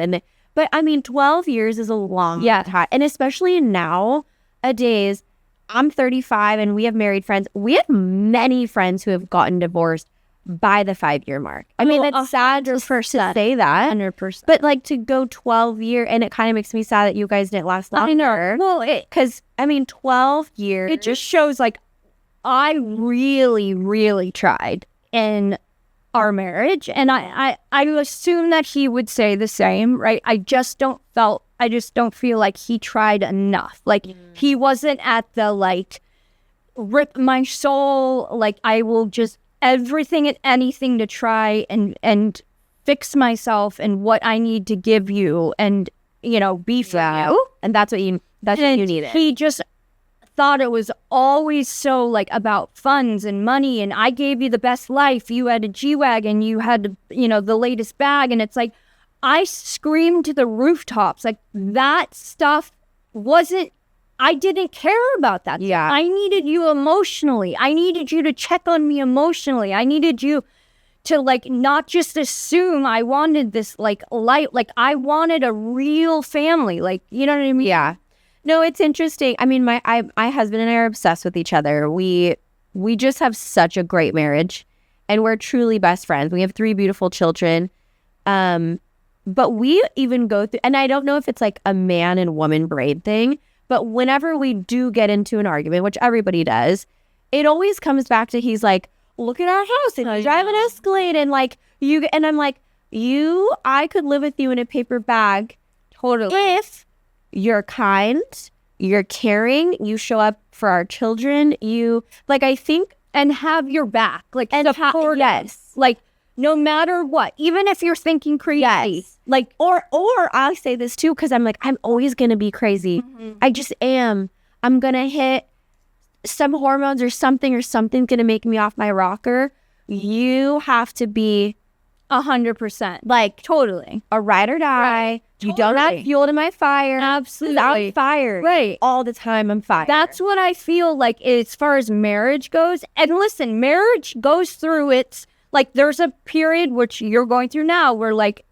S1: But I mean, 12 years is a long time. And especially nowadays, I'm 35 and we have married friends. We have many friends who have gotten divorced by the 5-year mark. I mean, that's sad to say that.
S2: 100%.
S1: But like to go 12 years, and it kind of makes me sad that you guys didn't last longer.
S2: Well,
S1: because I mean, 12 years.
S2: It just shows like I really, really tried in our marriage, and I assume that he would say the same, right? I just don't feel like he tried enough. Like he wasn't at the like rip my soul. Like I will just everything and anything to try and fix myself and what I need to give you and, you know, be for you.
S1: And that's what you needed.
S2: He just thought it was always so like about funds and money and I gave you the best life. You had a G-Wagon, you had, you know, the latest bag. And it's like, I screamed to the rooftops. Like that stuff I didn't care about that.
S1: Yeah.
S2: I needed you emotionally. I needed you to check on me emotionally. I needed you to like not just assume I wanted this like light. Like I wanted a real family. Like, you know what I mean?
S1: Yeah. No, it's interesting. I mean, my husband and I are obsessed with each other. We just have such a great marriage and we're truly best friends. We have 3 beautiful children. But we even go through, and I don't know if it's like a man and woman brain thing, but whenever we do get into an argument, which everybody does, it always comes back to he's like, look at our house and you drive an Escalade and like you, and I'm like, I could live with you in a paper bag.
S2: Totally.
S1: If you're kind, you're caring, you show up for our children, you like, I think,
S2: and have your back, like, and support.
S1: Yes.
S2: Like, no matter what, even if you're thinking crazy,
S1: yes.
S2: Like,
S1: or I'll say this too, because I'm like, I'm always going to be crazy. Mm-hmm. I just am. I'm going to hit some hormones or something's going to make me off my rocker. You have to be
S2: 100%.
S1: Like,
S2: totally.
S1: A ride or die.
S2: Right.
S1: You don't have fuel to my fire.
S2: Absolutely.
S1: I'm fired.
S2: Right.
S1: All the time I'm fired.
S2: That's what I feel like as far as marriage goes. And listen, marriage goes through its, like, there's a period which you're going through now where, like,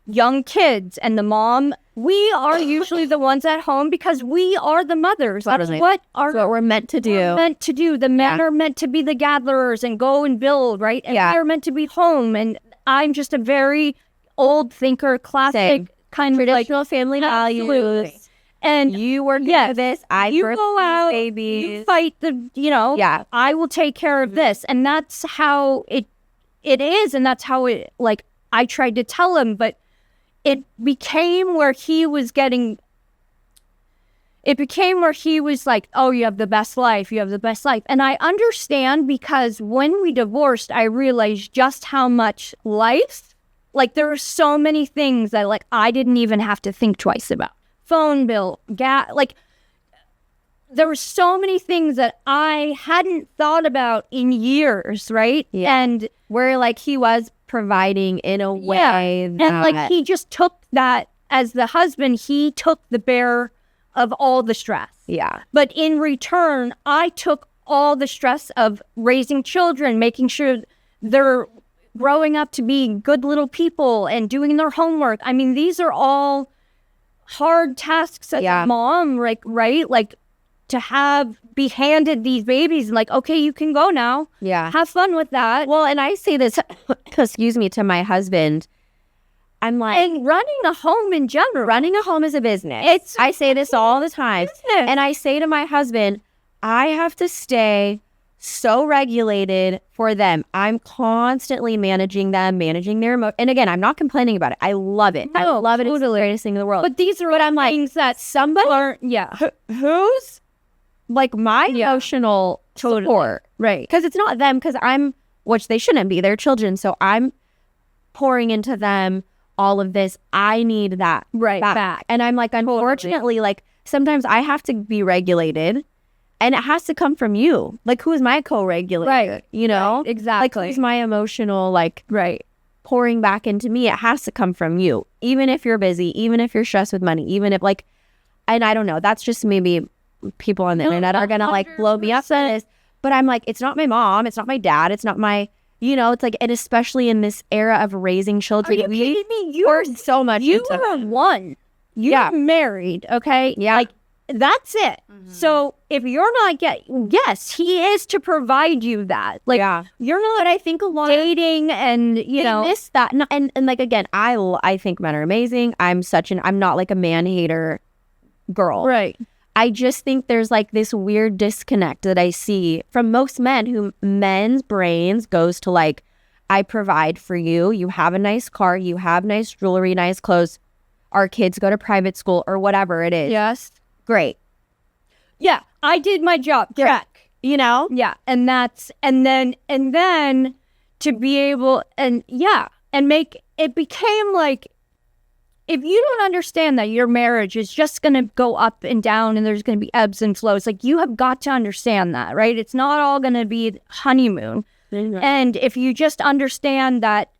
S2: young kids and the mom, we are usually the ones at home because we are the mothers. That's what
S1: we're meant to do.
S2: The men are meant to be the gatherers and go and build, right? And we are meant to be home. And I'm just a very old thinker, classic kind
S1: traditional
S2: of like
S1: family values.
S2: And
S1: you work
S2: yes,
S1: for this. I
S2: you
S1: birth
S2: go
S1: these
S2: out,
S1: babies.
S2: you fight the,
S1: Yeah.
S2: I will take care of this. And that's how it is. And that's how it, like, I tried to tell him, but it became where he was like, oh, you have the best life. You have the best life. And I understand, because when we divorced, I realized just how much life, like, there were so many things that, like, I didn't even have to think twice about. Phone bill, gas, like, there were so many things that I hadn't thought about in years, right?
S1: Yeah.
S2: And
S1: where, like, he was providing in a way that...
S2: And, like, he just took that as the husband, he took the bear of all the stress.
S1: Yeah.
S2: But in return, I took all the stress of raising children, making sure they're growing up to be good little people and doing their homework. I mean, these are all hard tasks as a mom, like, right? Like, to be handed these babies and, like, okay, you can go now.
S1: Yeah.
S2: Have fun with that.
S1: Well, and I say this, excuse me, to my husband. I'm like...
S2: And running a home in general.
S1: Running a home is a business. I say this all the time.
S2: Business.
S1: And I say to my husband, I have to stay so regulated for them. I'm constantly managing them, managing their emotions. And again, I'm not complaining about it. I love it. I love it. Totally. It's the greatest thing in the world.
S2: But these are I'm
S1: things that somebody
S2: are,
S1: who's like my emotional support.
S2: Right.
S1: Because it's not them, because which they shouldn't be, they're children. So I'm pouring into them all of this. I need that back. And I'm like, unfortunately, like, sometimes I have to be regulated, and it has to come from you. Like, who is my co-regulator?
S2: Right.
S1: You know?
S2: Right. Exactly.
S1: Like, who's my emotional, like, pouring back into me? It has to come from you. Even if you're busy, even if you're stressed with money, even if, like, and I don't know, that's just maybe people on the internet are going to, like, blow me up for this. But I'm like, it's not my mom. It's not my dad. It's not my... it's like, and especially in this era of raising children,
S2: are you kidding me?
S1: You're so much.
S2: You are one. You're married, okay?
S1: Yeah.
S2: Like, that's it. Mm-hmm. So if you're not yes, he is to provide you that. Like, you're not.
S1: But I think a lot
S2: dating and
S1: miss that. And like, again, I think men are amazing. I'm not like a man hater girl.
S2: Right.
S1: I just think there's like this weird disconnect that I see from most men, who men's brains goes to like, I provide for you. You have a nice car. You have nice jewelry, nice clothes. Our kids go to private school or whatever it is.
S2: Yes.
S1: Great.
S2: Yeah. I did my job. Check. Yeah. And then to be able and make it became like, if you don't understand that your marriage is just going to go up and down and there's going to be ebbs and flows, like, you have got to understand that, right? It's not all going to be honeymoon. Mm-hmm. And if you just understand that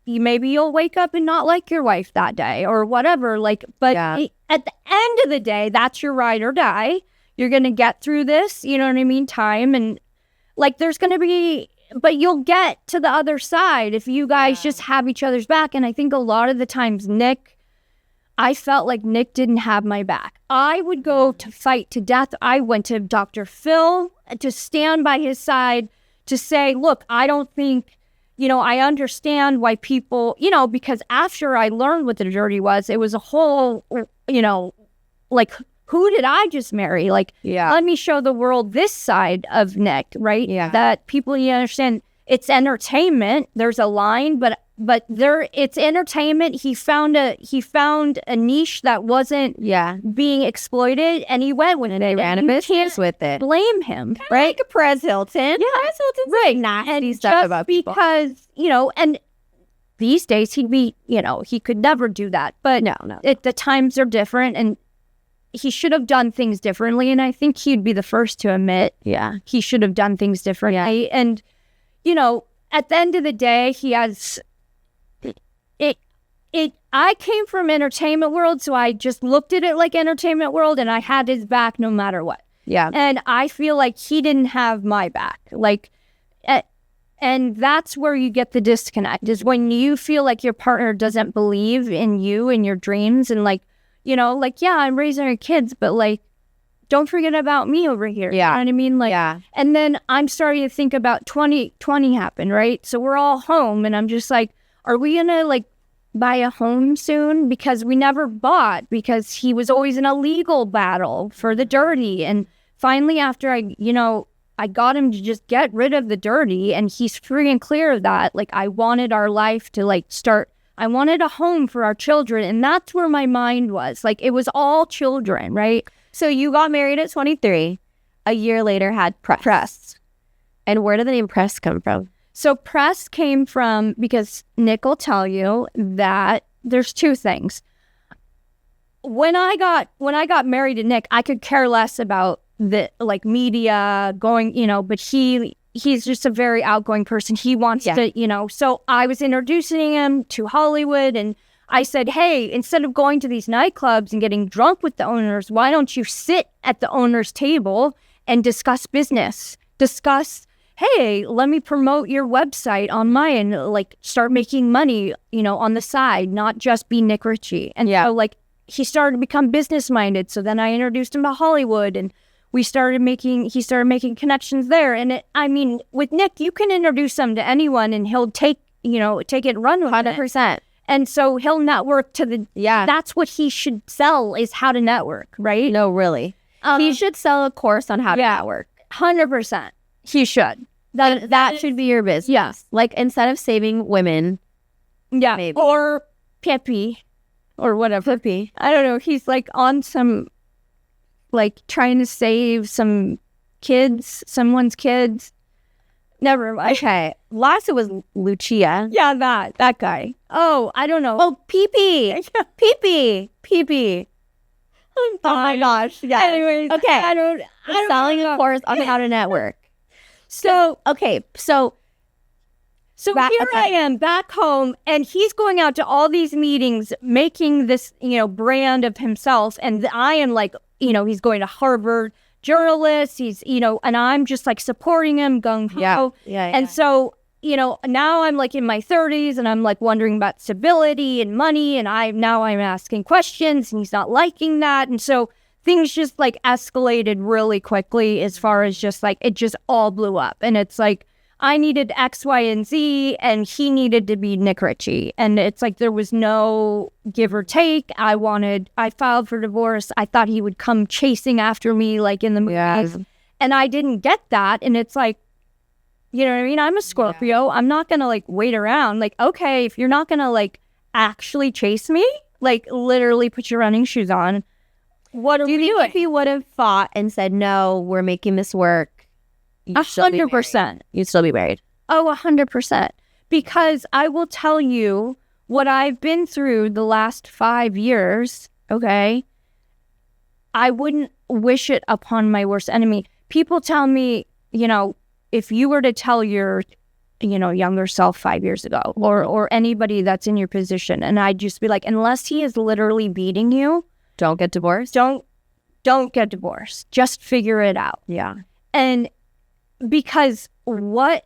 S2: maybe you'll wake up and not like your wife that day or whatever, like, but at the end of the day, that's your ride or die. You're going to get through this, you know what I mean? Time and like, there's going to be, but you'll get to the other side if you guys just have each other's back. And I think a lot of the times, I felt like Nik didn't have my back. I would go to fight to death. I went to Dr. Phil to stand by his side to say, look, I don't think, I understand why people, because after I learned what the dirty was, it was a whole, like, who did I just marry? Like, let me show the world this side of Nik, right? Yeah. That people understand it's entertainment. There's a line, but it's entertainment. He found a niche that wasn't being exploited, and he went with it.
S1: He ran a business with it.
S2: Blame him,
S1: kind right? Like a Perez Hilton.
S2: Yeah,
S1: Perez Hilton's right. Nasty
S2: and
S1: stuff about people.
S2: Because and these days he'd be, he could never do that. But
S1: no,
S2: the times are different, and he should have done things differently. And I think he'd be the first to admit, he should have done things differently. Yeah. And at the end of the day, he has. I came from entertainment world, so I just looked at it like entertainment world, and I had his back no matter what.
S1: Yeah.
S2: And I feel like he didn't have my back. Like, and that's where you get the disconnect, is when you feel like your partner doesn't believe in you and your dreams, and like, I'm raising our kids, but like, don't forget about me over here.
S1: Yeah.
S2: You know what I mean? Like, and then I'm starting to think about 2020 happened, right? So we're all home, and I'm just like, are we gonna like buy a home soon because we never bought because he was always in a legal battle for the dirty. And finally, after I got him to just get rid of the dirty and he's free and clear of that. Like, I wanted our life to like start. I wanted a home for our children. And that's where my mind was. Like, it was all children, right?
S1: So you got married at 23. A year later had Press. And where did the name Press come from?
S2: So Press came from, because Nik will tell you that there's two things. When I got married to Nik, I could care less about the like media going, but he's just a very outgoing person. He wants to, so I was introducing him to Hollywood and I said, hey, instead of going to these nightclubs and getting drunk with the owners, why don't you sit at the owner's table and discuss business, hey, let me promote your website on mine, like start making money, on the side, not just be Nik Richie. And so like he started to become business minded. So then I introduced him to Hollywood and he started making connections there. And with Nik, you can introduce him to anyone and he'll take it and run with
S1: 100%.
S2: it. And so he'll network that's what he should sell is how to network, right?
S1: No, really. He should sell a course on how to network.
S2: 100%. He should.
S1: That should be your business.
S2: Yes.
S1: Like, instead of saving women.
S2: Yeah.
S1: Maybe.
S2: Or Peppy. Or whatever.
S1: Peppy.
S2: I don't know. He's like on some, like trying to save someone's kids. Never mind.
S1: Okay. Last it was Lucia.
S2: Yeah, that guy. Oh, I don't know.
S1: Oh, Pee-Pee.
S2: Oh my gosh. Yeah.
S1: Anyways. Okay.
S2: I don't
S1: selling a course on how to network. So here
S2: I am back home and he's going out to all these meetings, making this, brand of himself. And I am like, he's going to Harvard, journalist, he's, and I'm just like supporting him, gung ho.
S1: Yeah.
S2: And so, now I'm like in my 30s and I'm like wondering about stability and money. And I'm asking questions and he's not liking that. And so things just like escalated really quickly as far as just like, it just all blew up. And it's like, I needed X, Y, and Z, and he needed to be Nik Richie. And it's like, there was no give or take. I filed for divorce. I thought he would come chasing after me like in the movies.
S1: Yes.
S2: And I didn't get that. And it's like, you know what I mean? I'm a Scorpio. I'm not going to like wait around. Like, okay, if you're not going to like actually chase me, like literally put your running shoes on, what are we doing?
S1: If he would have fought and said, no, we're making this work,
S2: 100%.
S1: You'd still be married.
S2: Oh, 100%. Because I will tell you what I've been through the last 5 years, okay? I wouldn't wish it upon my worst enemy. People tell me, if you were to tell your, younger self 5 years ago or anybody that's in your position, and I'd just be like, unless he is literally beating you,
S1: don't get divorced.
S2: Don't get divorced. Just figure it out.
S1: Yeah.
S2: And because I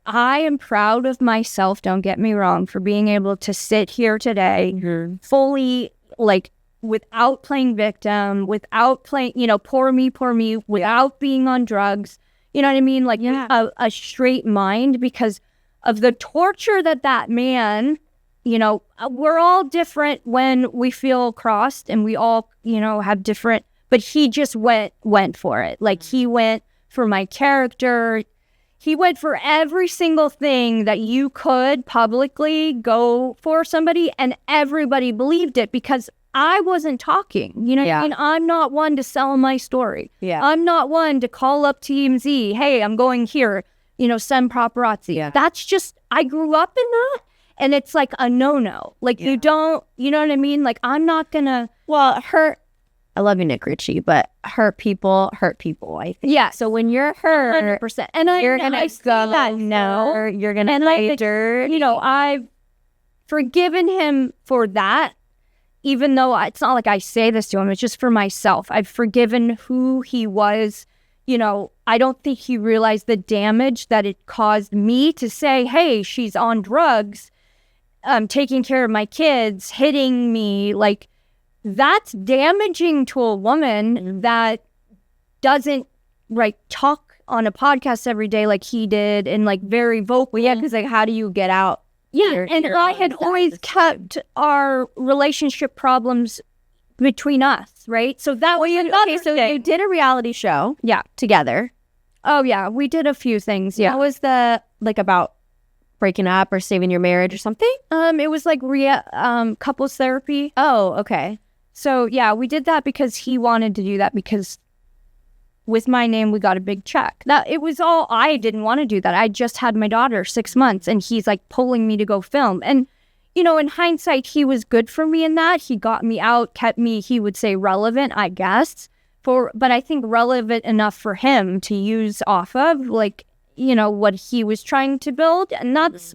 S2: am proud of myself, don't get me wrong, for being able to sit here today fully, like, without playing victim, without playing, poor me, without being on drugs, you know what I mean? Like, a straight mind, because of the torture that man, we're all different when we feel crossed, and we all, have different, but he just went for it. Like, he went for my character. He went for every single thing that you could publicly go for somebody, and everybody believed it because I wasn't talking. What I mean? I'm not one to sell my story.
S1: Yeah.
S2: I'm not one to call up TMZ, hey, I'm going here, send paparazzi.
S1: Yeah.
S2: That's just, I grew up in that, and it's like a no-no. Like, you don't, you know what I mean? Like, I'm not gonna...
S1: Well, I love you, Nik Richie, but hurt people, I think.
S2: Yeah.
S1: So when you're hurt,
S2: 100%. And
S1: you're going to go that no, you're going to play dirt.
S2: I've forgiven him for that, even though it's not like I say this to him, it's just for myself. I've forgiven who he was. I don't think he realized the damage that it caused me to say, hey, she's on drugs, taking care of my kids, hitting me, like, that's damaging to a woman that doesn't talk on a podcast every day like he did, and like very vocal.
S1: Well, yeah, because like, how do you get out
S2: Yeah, and I had always kept our relationship problems between us, right? So that was another thing.
S1: You did a reality show, together.
S2: Oh yeah, we did a few things. Yeah,
S1: What was the about breaking up or saving your marriage or something?
S2: it was like couples therapy.
S1: Oh, okay.
S2: So yeah, we did that because he wanted to do that because with my name we got a big check. That it was all, I didn't want to do that. I just had my daughter 6 months and he's like pulling me to go film. And you know, in hindsight, he was good for me in that. He got me out, kept me, he would say relevant, I guess. But I think relevant enough for him to use off of, like, you know, what he was trying to build. And that's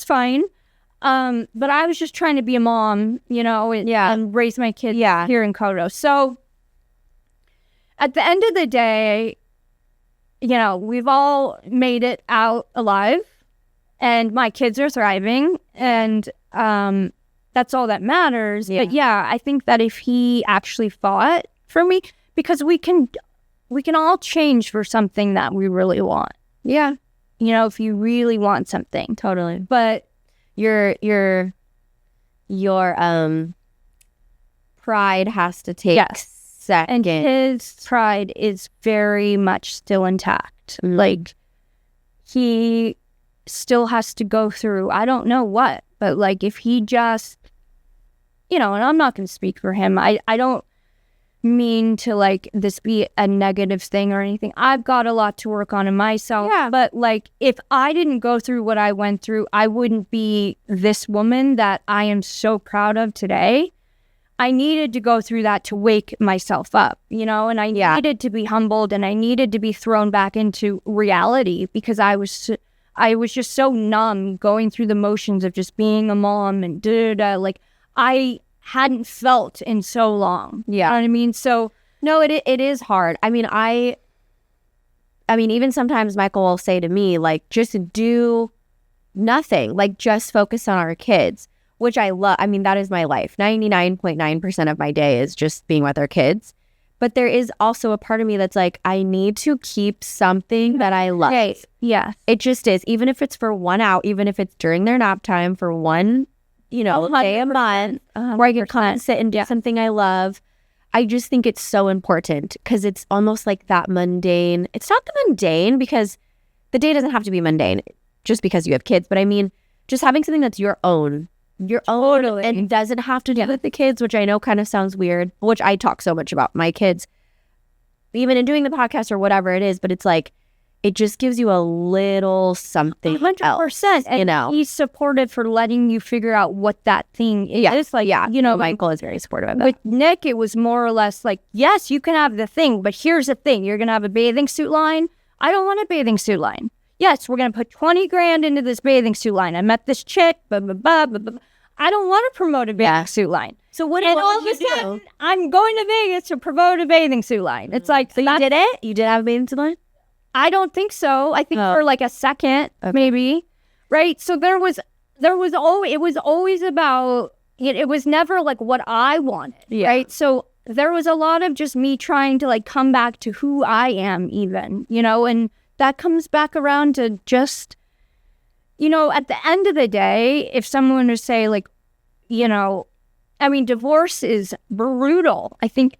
S2: fine. But I was just trying to be a mom, you know, and raise my kids here in Koto. So at the end of the day, you know, we've all made it out alive and my kids are thriving and that's all that matters. Yeah. But yeah, I think that if he actually fought for me, because we can all change for something that we really want.
S1: Yeah.
S2: You know, if you really want something.
S1: Totally.
S2: But
S1: your pride has to take second.
S2: And his pride is very much still intact.
S1: Mm-hmm.
S2: Like, he still has to go through, I don't know what, but like if he just, you know, and I'm not going to speak for him. I don't mean to like this be a negative thing or anything. I've got a lot to work on in myself.
S1: Yeah.
S2: But like if I didn't go through what I went through, I wouldn't be this woman that I am so proud of today. I needed to go through that to wake myself up, you know, and I needed to be humbled and I needed to be thrown back into reality because I was just so numb going through the motions of just being a mom and like I hadn't felt in so long.
S1: Yeah.
S2: You know what I mean? So
S1: no, it is hard. I mean, even sometimes Michael will say to me, like, just do nothing, like just focus on our kids, which I love. I mean, that is my life. 99.9% of my day is just being with our kids. But there is also a part of me that's like, I need to keep something that I love.
S2: Right. Yeah.
S1: It just is. Even if it's for 1 hour, even if it's during their nap time for one, you know, day a month, where I can come and sit and do something I love. I just think it's so important because it's almost like that mundane. It's not the mundane because the day doesn't have to be mundane just because you have kids. But I mean, just having something that's your own.
S2: Totally.
S1: And doesn't have to do with the kids, which I know kind of sounds weird, which I talk so much about my kids, even in doing the podcast or whatever it is, but it's like, it just gives you a little something
S2: 100%. And
S1: you know,
S2: he's supportive for letting you figure out what that thing is.
S1: Yeah.
S2: It's like,
S1: you know, Michael is very supportive of that.
S2: With Nik, it was more or less like, yes, you can have the thing, but here's the thing. You're going to have a bathing suit line. I don't want a bathing suit line. Yes, we're going to put 20 grand into this bathing suit line. I met this chick, blah, blah, blah, blah, blah. I don't want to promote a bathing suit line.
S1: So what
S2: and all of a sudden, I'm going to Vegas to promote a bathing suit line. It's like,
S1: so you did it? You did have a bathing suit line?
S2: I don't think so. I think for like a second, maybe. Right? So it was always about, it was never like what I wanted. Yeah. Right? So there was a lot of just me trying to like come back to who I am even, you know, and that comes back around to just, you know, at the end of the day, if someone would say like, you know, I mean, divorce is brutal. I think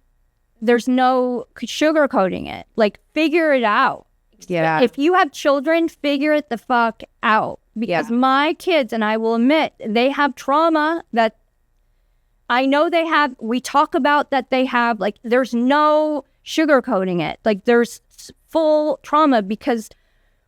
S2: there's no sugarcoating it. Like, figure it out.
S1: Yeah.
S2: If you have children, figure it the fuck out. Because my kids, and I will admit, they have trauma that I know they have. We talk about that they have. Like, there's no sugarcoating it. Like, there's full trauma because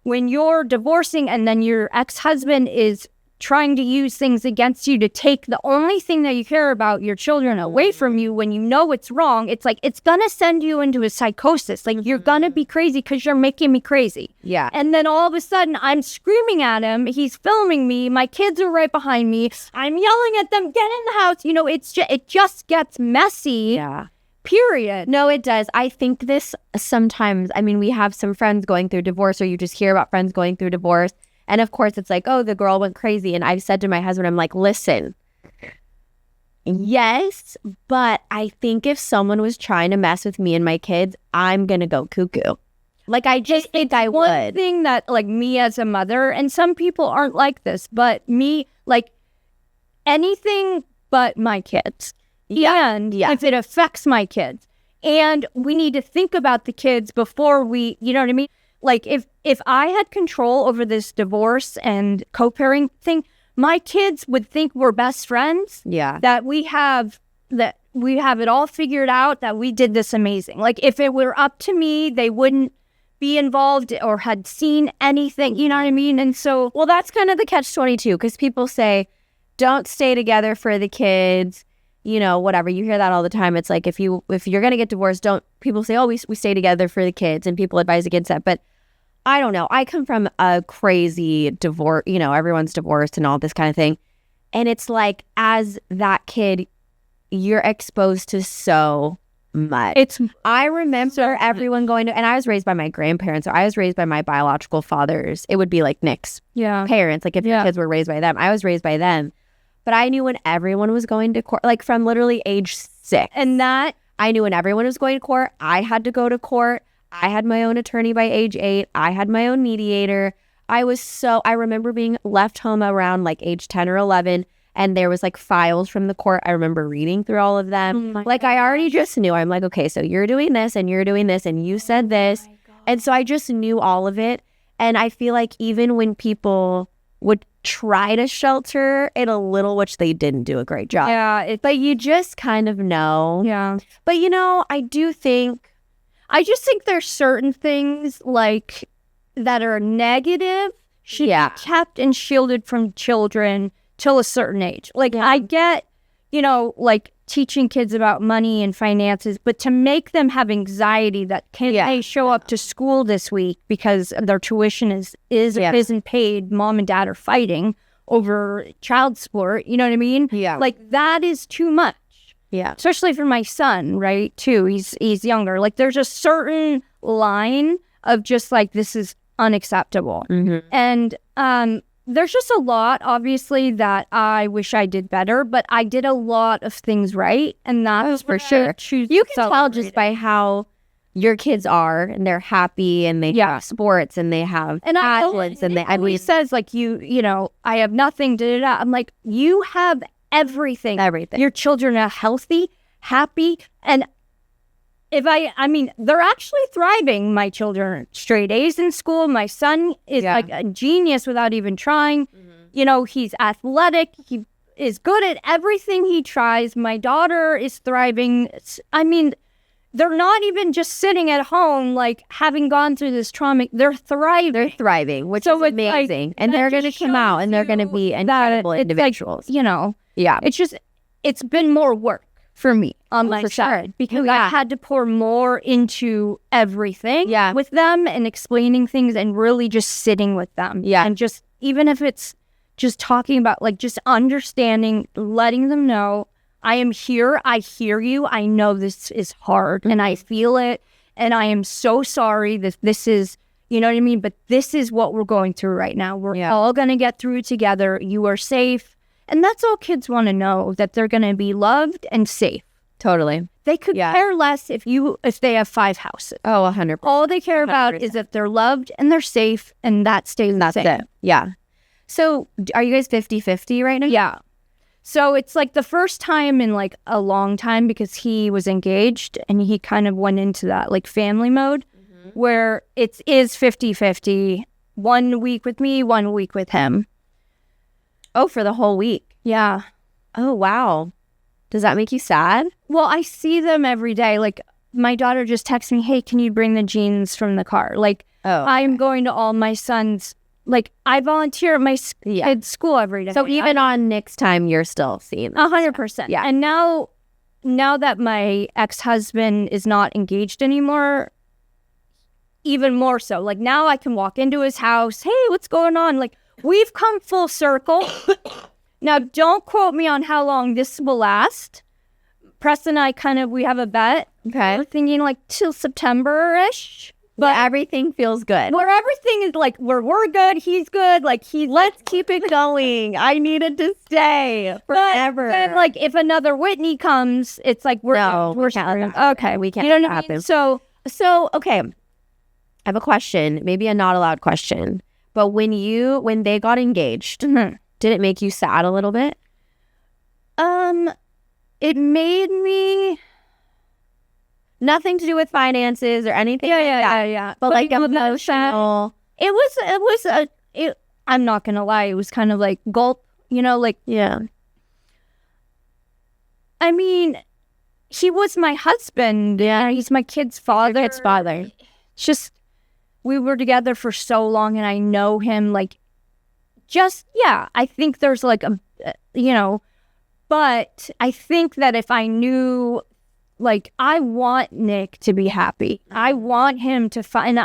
S2: when you're divorcing and then your ex-husband is trying to use things against you to take the only thing that you care about, your children, away from you when you know it's wrong, it's like, it's gonna send you into a psychosis. Like, you're gonna be crazy because you're making me crazy.
S1: Yeah.
S2: And then all of a sudden, I'm screaming at him. He's filming me. My kids are right behind me. I'm yelling at them, get in the house. You know, it just gets messy.
S1: Yeah.
S2: Period.
S1: No, it does. I think this sometimes, I mean, we have some friends going through divorce, or you just hear about friends going through divorce. And of course, it's like, oh, the girl went crazy. And I've said to my husband, I'm like, listen, yes, but I think if someone was trying to mess with me and my kids, I'm going to go cuckoo. Like, I just think I
S2: one
S1: would.
S2: thing that, like, me as a mother, and some people aren't like this, but me, like, anything but my kids. And if it affects my kids. And we need to think about the kids before we, you know what I mean? Like, if I had control over this divorce and co-parenting thing, my kids would think we're best friends.
S1: Yeah.
S2: That we have it all figured out, that we did this amazing. Like, if it were up to me, they wouldn't be involved or had seen anything, you know what I mean? And so,
S1: well, that's kind of the catch-22, because people say, don't stay together for the kids, you know, whatever. You hear that all the time. It's like, if you're going to get divorced, people say, oh, we stay together for the kids, and people advise against that. But I don't know. I come from a crazy divorce, you know, everyone's divorced and all this kind of thing. And it's like, as that kid, you're exposed to so much. I remember everyone going to, and I was raised by my grandparents, or I was raised by my biological fathers. It would be like Nik's parents, like if the kids were raised by them. I was raised by them. But I knew when everyone was going to court, like from literally age 6.
S2: And that,
S1: I knew when everyone was going to court, I had to go to court. I had my own attorney by age 8. I had my own mediator. I remember being left home around like age 10 or 11. And there was like files from the court. I remember reading through all of them. I already just knew. I'm like, okay, so you're doing this and you're doing this and you said this. And so I just knew all of it. And I feel like even when people would try to shelter it a little, which they didn't do a great job.
S2: Yeah.
S1: But you just kind of know.
S2: Yeah.
S1: But, you know, I
S2: just think there's certain things like that are negative should be kept and shielded from children till a certain age. Like, I get, you know, like teaching kids about money and finances, but to make them have anxiety that they show up to school this week because their tuition isn't paid, mom and dad are fighting over child support, you know what I mean?
S1: Yeah.
S2: Like, that is too much.
S1: Yeah.
S2: Especially for my son, right, too. He's younger. Like, there's a certain line of just like, this is unacceptable.
S1: Mm-hmm.
S2: And there's just a lot, obviously, that I wish I did better, but I did a lot of things right, and that's
S1: for sure. You can tell just by how your kids are, and they're happy, and they have sports, and they have athletes, and
S2: he says, like, you know, I have nothing, da-da-da. I'm like, you have everything.
S1: Everything.
S2: Your children are healthy, happy, and I mean, they're actually thriving. My children are straight A's in school. My son is like a genius without even trying. Mm-hmm. You know, he's athletic. He is good at everything he tries. My daughter is thriving. I mean, they're not even just sitting at home, like, having gone through this trauma. They're thriving.
S1: They're thriving, which is amazing. Like, and they're going to come out, and they're going to be incredible individuals.
S2: Like, you know, it's been more work for me on my side, because I had to pour more into everything with them and explaining things and really just sitting with them. Yeah. And just, even if it's just talking about, like, just understanding, letting them know, I am here, I hear you, I know this is hard, and I feel it, and I am so sorry that this is, you know what I mean? But this is what we're going through right now. We're all going to get through it together. You are safe. And that's all kids want to know, that they're going to be loved and safe.
S1: Totally.
S2: They could care less if they have 5 houses.
S1: Oh, 100%.
S2: All they care about is that they're loved and they're safe, and that stays the same.
S1: It. Yeah. So are you guys 50-50 right now?
S2: Yeah. So it's like the first time in like a long time, because he was engaged and he kind of went into that like family mode where it is 50-50, 1 week with me, 1 week with him.
S1: Oh, for the whole week?
S2: Yeah.
S1: Oh, wow. Does that make you sad?
S2: Well, I see them every day. Like, my daughter just texts me, hey, can you bring the jeans from the car? Like, I'm going to all my son's, like, I volunteer at my kid's school every day.
S1: So even on Nick's time, you're still seeing them?
S2: 100%. Yeah. And now that my ex-husband is not engaged anymore, even more so. Like, now I can walk into his house, hey, what's going on? Like, we've come full circle. Now, don't quote me on how long this will last. Preston and I we have a bet.
S1: Okay.
S2: We're thinking like till September-ish.
S1: But everything feels good.
S2: Where everything is like, we're good, he's good, like
S1: let's keep it going. I needed to stay forever.
S2: And like, if another Whitney comes, it's like, we're
S1: can't let that happen.
S2: okay.
S1: We can't
S2: you know
S1: let
S2: what
S1: that
S2: I mean?
S1: happen. So okay. I have a question, maybe a not allowed question, but when they got engaged, did it make you sad a little bit?
S2: It made me
S1: nothing to do with finances or anything.
S2: Yeah.
S1: But like emotional.
S2: I'm not gonna lie, it was kind of like gulp, like,
S1: Yeah.
S2: I mean, he was my husband.
S1: Yeah.
S2: He's my kid's father.
S1: Your kid's father.
S2: It's just, we were together for so long and I know him, like, I think there's like but I think that if I knew, like, I want Nik to be happy. I want him to find,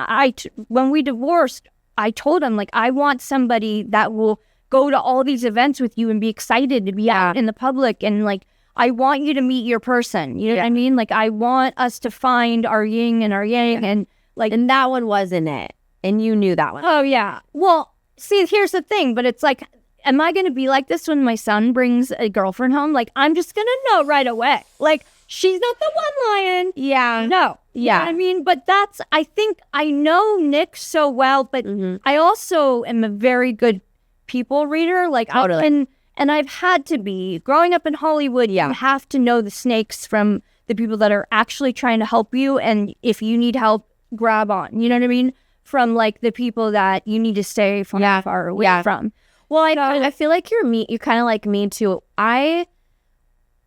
S2: when we divorced, I told him, like, I want somebody that will go to all these events with you and be excited to be out in the public. And, like, I want you to meet your person. You know what I mean? Like, I want us to find our yin and our yang. And, like,
S1: and that one wasn't it. And you knew that one.
S2: Oh, yeah. Well, see, here's the thing. But it's like, am I going to be like this when my son brings a girlfriend home? Like, I'm just going to know right away. Like, she's not the one, Lion.
S1: Yeah.
S2: No.
S1: Yeah.
S2: You know what I mean? But I think I know Nik so well, but I also am a very good people reader. Like,
S1: totally.
S2: And I've had to be. Growing up in Hollywood, you have to know the snakes from the people that are actually trying to help you. And if you need help, grab on. You know what I mean? From, like, the people that you need to stay far away from.
S1: Well, I feel like you're kind of like me too. My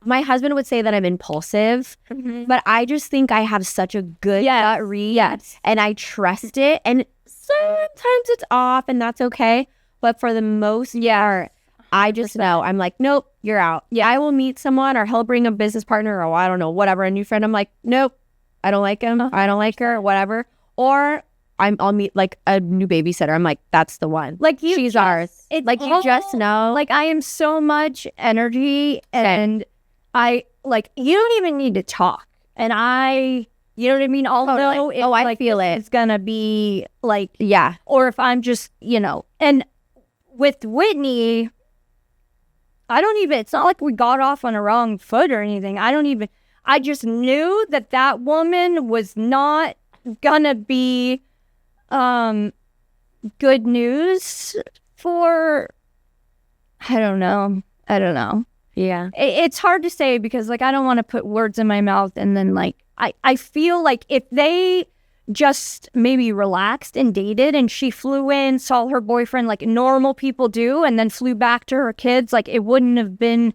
S1: husband would say that I'm impulsive, but I just think I have such a good gut read, and I trust it. And sometimes it's off, and that's okay. But for the most part, I just know. I'm like, nope, you're out. Yeah, I will meet someone, or he'll bring a business partner, or I don't know, whatever, a new friend. I'm like, nope, I don't like him. I don't like her, whatever. Or I'll meet like a new babysitter. I'm like, that's the one.
S2: Like,
S1: she's ours. Like, you just know.
S2: Like, I am so much energy, and I, like, you don't even need to talk. And you know what I mean? Although
S1: I feel it.
S2: It's gonna be like, or if I'm just, and with Whitney, it's not like we got off on a wrong foot or anything. I just knew that woman was not gonna be good news for, I don't know.
S1: Yeah.
S2: It's hard to say because, like, I don't want to put words in my mouth, and then, like, I feel like if they just maybe relaxed and dated and she flew in, saw her boyfriend like normal people do, and then flew back to her kids, like, I wouldn't have been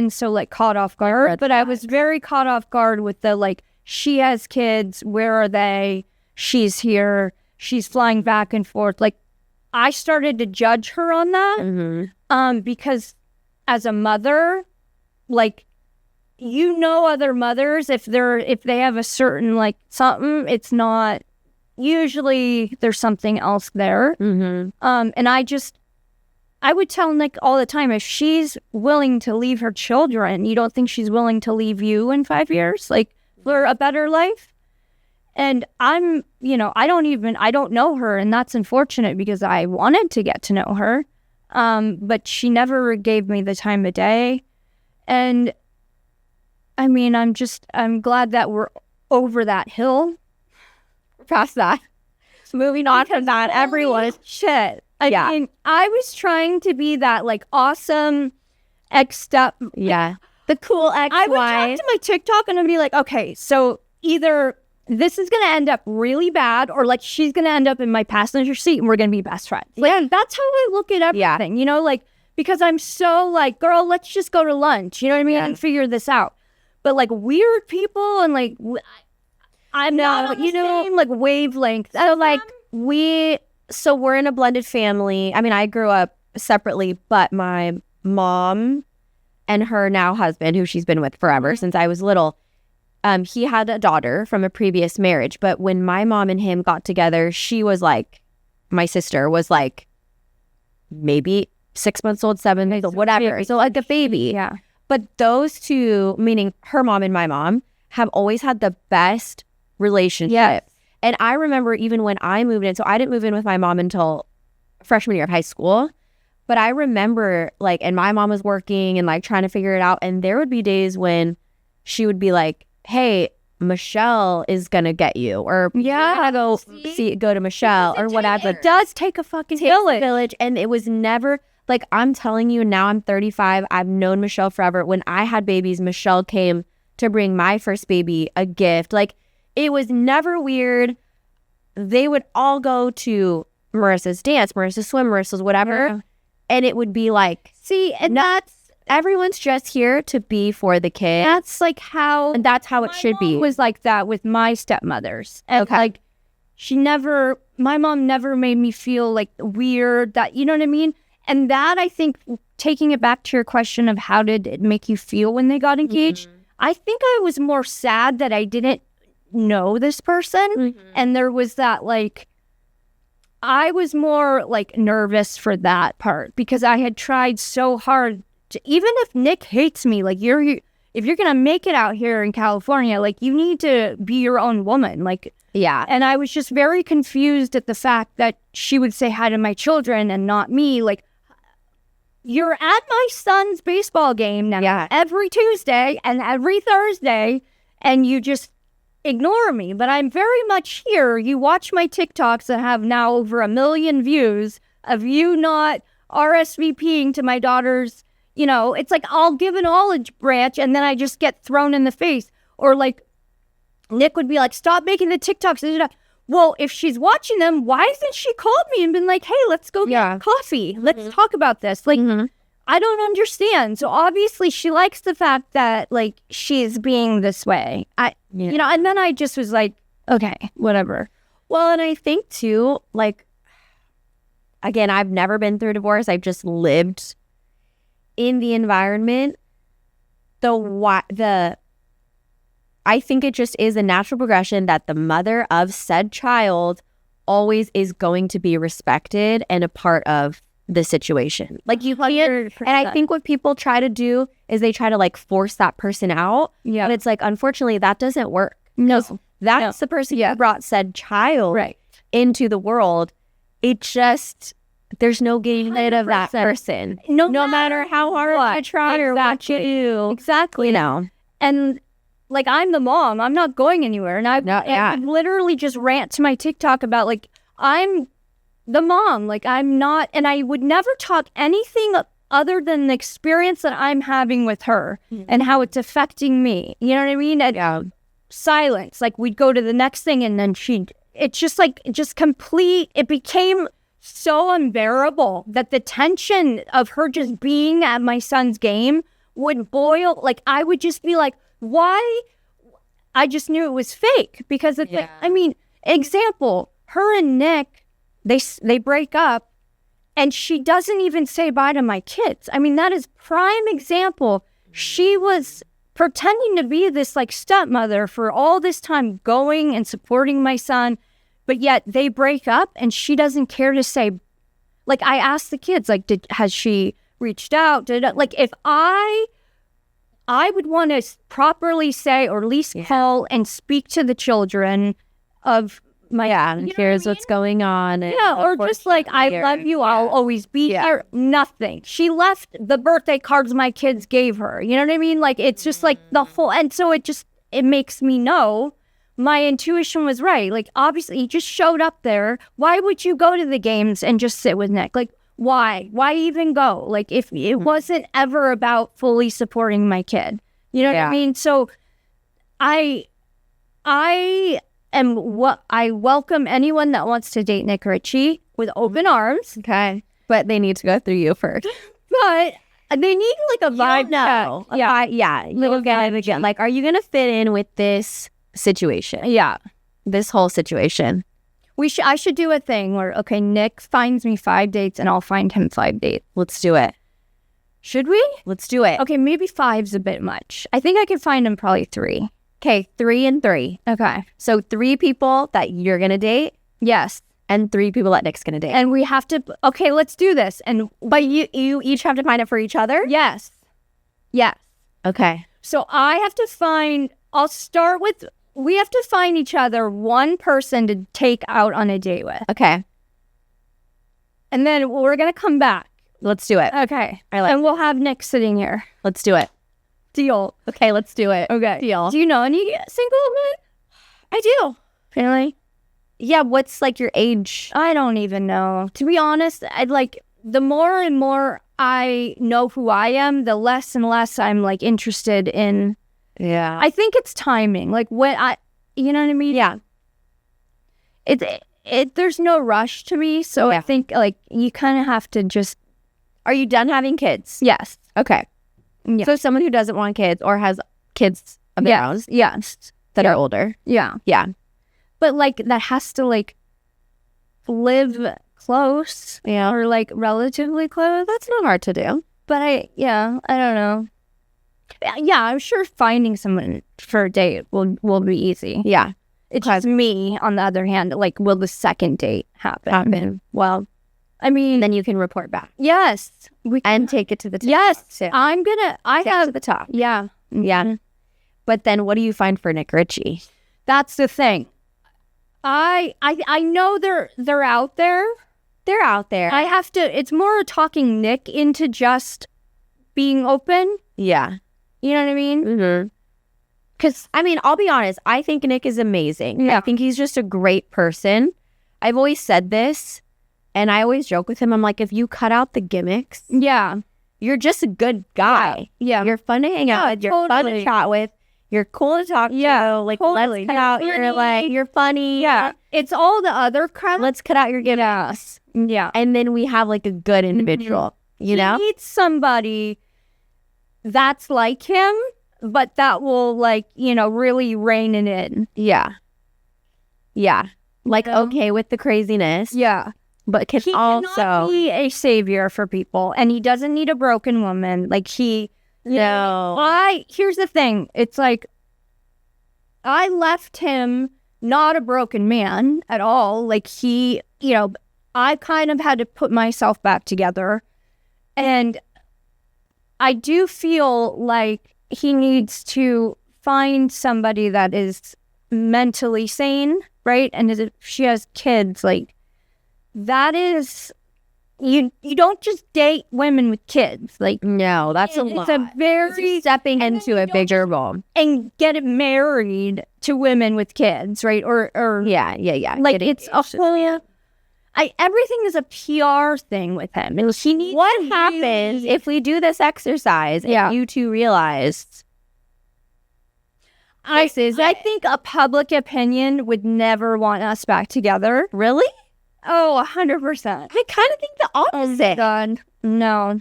S2: so, like, caught off guard. But I was very caught off guard with the, like, she has kids, where are they? She's here, she's flying back and forth. Like, I started to judge her on that because as a mother, like, other mothers, if they have a certain, like, something, it's not usually, there's something else there. And I would tell Nik all the time, if she's willing to leave her children, you don't think she's willing to leave you in 5 years, like, for a better life? And I'm, I don't know her, and that's unfortunate because I wanted to get to know her. But she never gave me the time of day. And I mean, I'm glad that we're over that hill.
S1: Past that. Moving on from that, everyone.
S2: Shit. I mean, I was trying to be that, like, awesome ex-up.
S1: Yeah. The cool ex-wife.
S2: I would talk to my TikTok and I'd be like, okay, so either this is going to end up really bad, or, like, she's going to end up in my passenger seat and we're going to be best friends. Like, that's how I look at everything, like, because I'm so, like, girl, let's just go to lunch, you know what I mean, and figure this out. But, like, weird people and, like, I'm not on the same, like, wavelength.
S1: So, like, we're in a blended family. I mean, I grew up separately, but my mom and her now husband, who she's been with forever since I was little, he had a daughter from a previous marriage. But when my mom and him got together, she was like, my sister was like maybe 6 months old, 7 months old, whatever. So, like, a baby.
S2: Yeah.
S1: But those two, meaning her mom and my mom, have always had the best relationship.
S2: Yeah.
S1: And I remember even when I moved in, so I didn't move in with my mom until freshman year of high school. But I remember, like, and my mom was working and, like, trying to figure it out. And there would be days when she would be like, hey, Michelle is gonna get you, or you're gonna go to Michelle or whatever.
S2: It does take a fucking
S1: village. And it was never like, I'm telling you now, I'm 35. I've known Michelle forever. When I had babies, Michelle came to bring my first baby a gift. Like, it was never weird. They would all go to Marissa's dance, Marissa's swim, Marissa's whatever. Yeah. And it would be like, everyone's just here to be for the kid.
S2: That's like how,
S1: and that's how it should be.
S2: It was like that with my stepmothers. And like, my mom never made me feel like weird, that, you know what I mean? And that, I think, taking it back to your question of how did it make you feel when they got engaged, I think I was more sad that I didn't know this person. And there was that, like, I was more like nervous for that part because I had tried so hard to, even if Nik hates me, like, if you're gonna make it out here in California, like, you need to be your own woman, like.
S1: Yeah.
S2: And I was just very confused at the fact that she would say hi to my children and not me. Like, you're at my son's baseball game now every Tuesday and every Thursday, and you just ignore me. But I'm very much here. You watch my TikToks that have now over 1 million views of you not RSVPing to my daughter's, you know, it's like I'll give an olive branch and then I just get thrown in the face. Or like, Nik would be like, stop making the TikToks. Well, if she's watching them, why hasn't she called me and been like, hey, let's go get coffee. Let's talk about this. Like, I don't understand. So obviously she likes the fact that, like, she's being this way. You know, and then I just was like, okay, whatever.
S1: Well, and I think too, like, again, I've never been through divorce. I've just lived in the environment. I think it just is a natural progression that the mother of said child always is going to be respected and a part of the situation. Like, you can't, and I think what people try to do is they try to, like, force that person out. Yeah. And it's like, unfortunately, that doesn't work.
S2: No.
S1: That's the person who brought said child into the world. It just, there's no getting rid of that person. No matter how hard I try or what you do.
S2: Exactly.
S1: You know.
S2: And like, I'm the mom. I'm not going anywhere. And I literally just rant to my TikTok about, like, I'm the mom. Like, I'm not, and I would never talk anything other than the experience that I'm having with her and how it's affecting me. You know what I mean? And silence. Like, we'd go to the next thing and then it's just like, it became so unbearable that the tension of her just being at my son's game would boil. Like, I would just be like, why? I just knew it was fake because it's like, I mean, example, her and Nik, they break up and she doesn't even say bye to my kids. I mean, that is prime example. She was pretending to be this, like, stepmother for all this time, going and supporting my son, but yet they break up and she doesn't care to say, like, I asked the kids, like, has she reached out? Like, if I would want to properly say, or at least call and speak to the children of my,
S1: and here's what's going on. And
S2: or just like, I love you, I'll always be here. Nothing. She left the birthday cards my kids gave her. You know what I mean? Like, it's just like the whole, and so it makes me know my intuition was right. Like, obviously, he just showed up there. Why would you go to the games and just sit with Nik? Like, why? Why even go? Like, if it wasn't ever about fully supporting my kid. You know what I mean? So I welcome anyone that wants to date Nik Richie with open arms.
S1: Okay. But they need to go through you first.
S2: But they need, like, a vibe.
S1: No. Little guy again. Like, are you going to fit in with this situation?
S2: Yeah.
S1: This whole situation.
S2: I should do a thing where, okay, Nik finds me 5 dates and I'll find him 5 dates.
S1: Let's do it.
S2: Should we?
S1: Let's do it.
S2: Okay, maybe 5's a bit much. I think I can find him probably 3.
S1: Okay, 3 and 3.
S2: Okay.
S1: So 3 people that you're going to date.
S2: Yes.
S1: And 3 people that Nik's going to date.
S2: And we have to, okay, let's do this.
S1: But you each have to find it for each other?
S2: Yes. Yes.
S1: Okay.
S2: So I have to we have to find each other one person to take out on a date with.
S1: Okay.
S2: And then we're going to come back.
S1: Let's do it.
S2: Okay. And we'll have Nik sitting here.
S1: Let's do it.
S2: Deal.
S1: Okay, let's do it.
S2: Okay.
S1: Deal.
S2: Do you know any single men?
S1: I do.
S2: Really?
S1: Yeah, what's like your age?
S2: I don't even know. To be honest, I'd like the more and more I know who I am, the less and less I'm like interested in.
S1: Yeah.
S2: I think it's timing. Like when you know what I mean?
S1: Yeah.
S2: There's no rush to me. So
S1: Yeah.
S2: I think like you kind of have to just.
S1: Are you done having kids?
S2: Yes.
S1: Okay.
S2: Yeah.
S1: So someone who doesn't want kids or has kids of their own
S2: Yes.
S1: that are older.
S2: Yeah.
S1: Yeah.
S2: But like that has to like live close.
S1: Yeah.
S2: Or like relatively close.
S1: That's not hard to do.
S2: But I don't know. Yeah, I'm sure finding someone for a date will be easy.
S1: Yeah.
S2: It's just me, on the other hand, like, will the second date happen? Well, I mean,
S1: Then you can report back
S2: yes.
S1: and take it to the top.
S2: Yes.
S1: too.
S2: I
S1: Take it
S2: have,
S1: to the top.
S2: yeah.
S1: Yeah. But then what do you find for Nik Richie?
S2: That's the thing. I know they're out there.
S1: They're out there.
S2: I have to, it's more talking Nik into just being open.
S1: Yeah.
S2: You know what I mean?
S1: Mm-hmm. Because, I mean, I'll be honest. I think Nik is amazing.
S2: Yeah.
S1: I think he's just a great person. I've always said this, and I always joke with him. I'm like, if you cut out the gimmicks,
S2: Yeah.
S1: you're just a good guy.
S2: Yeah.
S1: You're fun to hang out with. You're fun to
S2: totally.
S1: chat with. You're cool to talk to. Like,
S2: totally.
S1: let's cut out your, like, you're funny.
S2: Yeah. It's all the other crap.
S1: Let's cut out your gimmicks.
S2: Yeah.
S1: And then we have, like, a good individual, you know?
S2: He needs somebody that's like him, but that will, like, you know, really rein it in.
S1: Yeah. Yeah. Like,
S2: know?
S1: okay with the craziness.
S2: Yeah.
S1: But can
S2: He
S1: also...
S2: cannot be a savior for people, and he doesn't need a broken woman. Like,
S1: No.
S2: Here's the thing. It's like, I left him not a broken man at all. Like, he, you know, I kind of had to put myself back together. And I do feel like he needs to find somebody that is mentally sane, right? And if she has kids, like, that is, you don't just date women with kids. Like,
S1: No, that's a lot.
S2: it's a very
S1: Stepping into a bigger role.
S2: and get it married to women with kids, right? Or
S1: Yeah.
S2: like
S1: Getting
S2: it's a
S1: engaged.
S2: whole. Everything is a PR thing with him. He needs
S1: What
S2: to
S1: happens
S2: really-
S1: if we do this exercise
S2: Yeah.
S1: and you two realize...
S2: I think a public opinion would never want us back together.
S1: Really?
S2: Oh, 100%.
S1: I kind of think the opposite.
S2: God, no.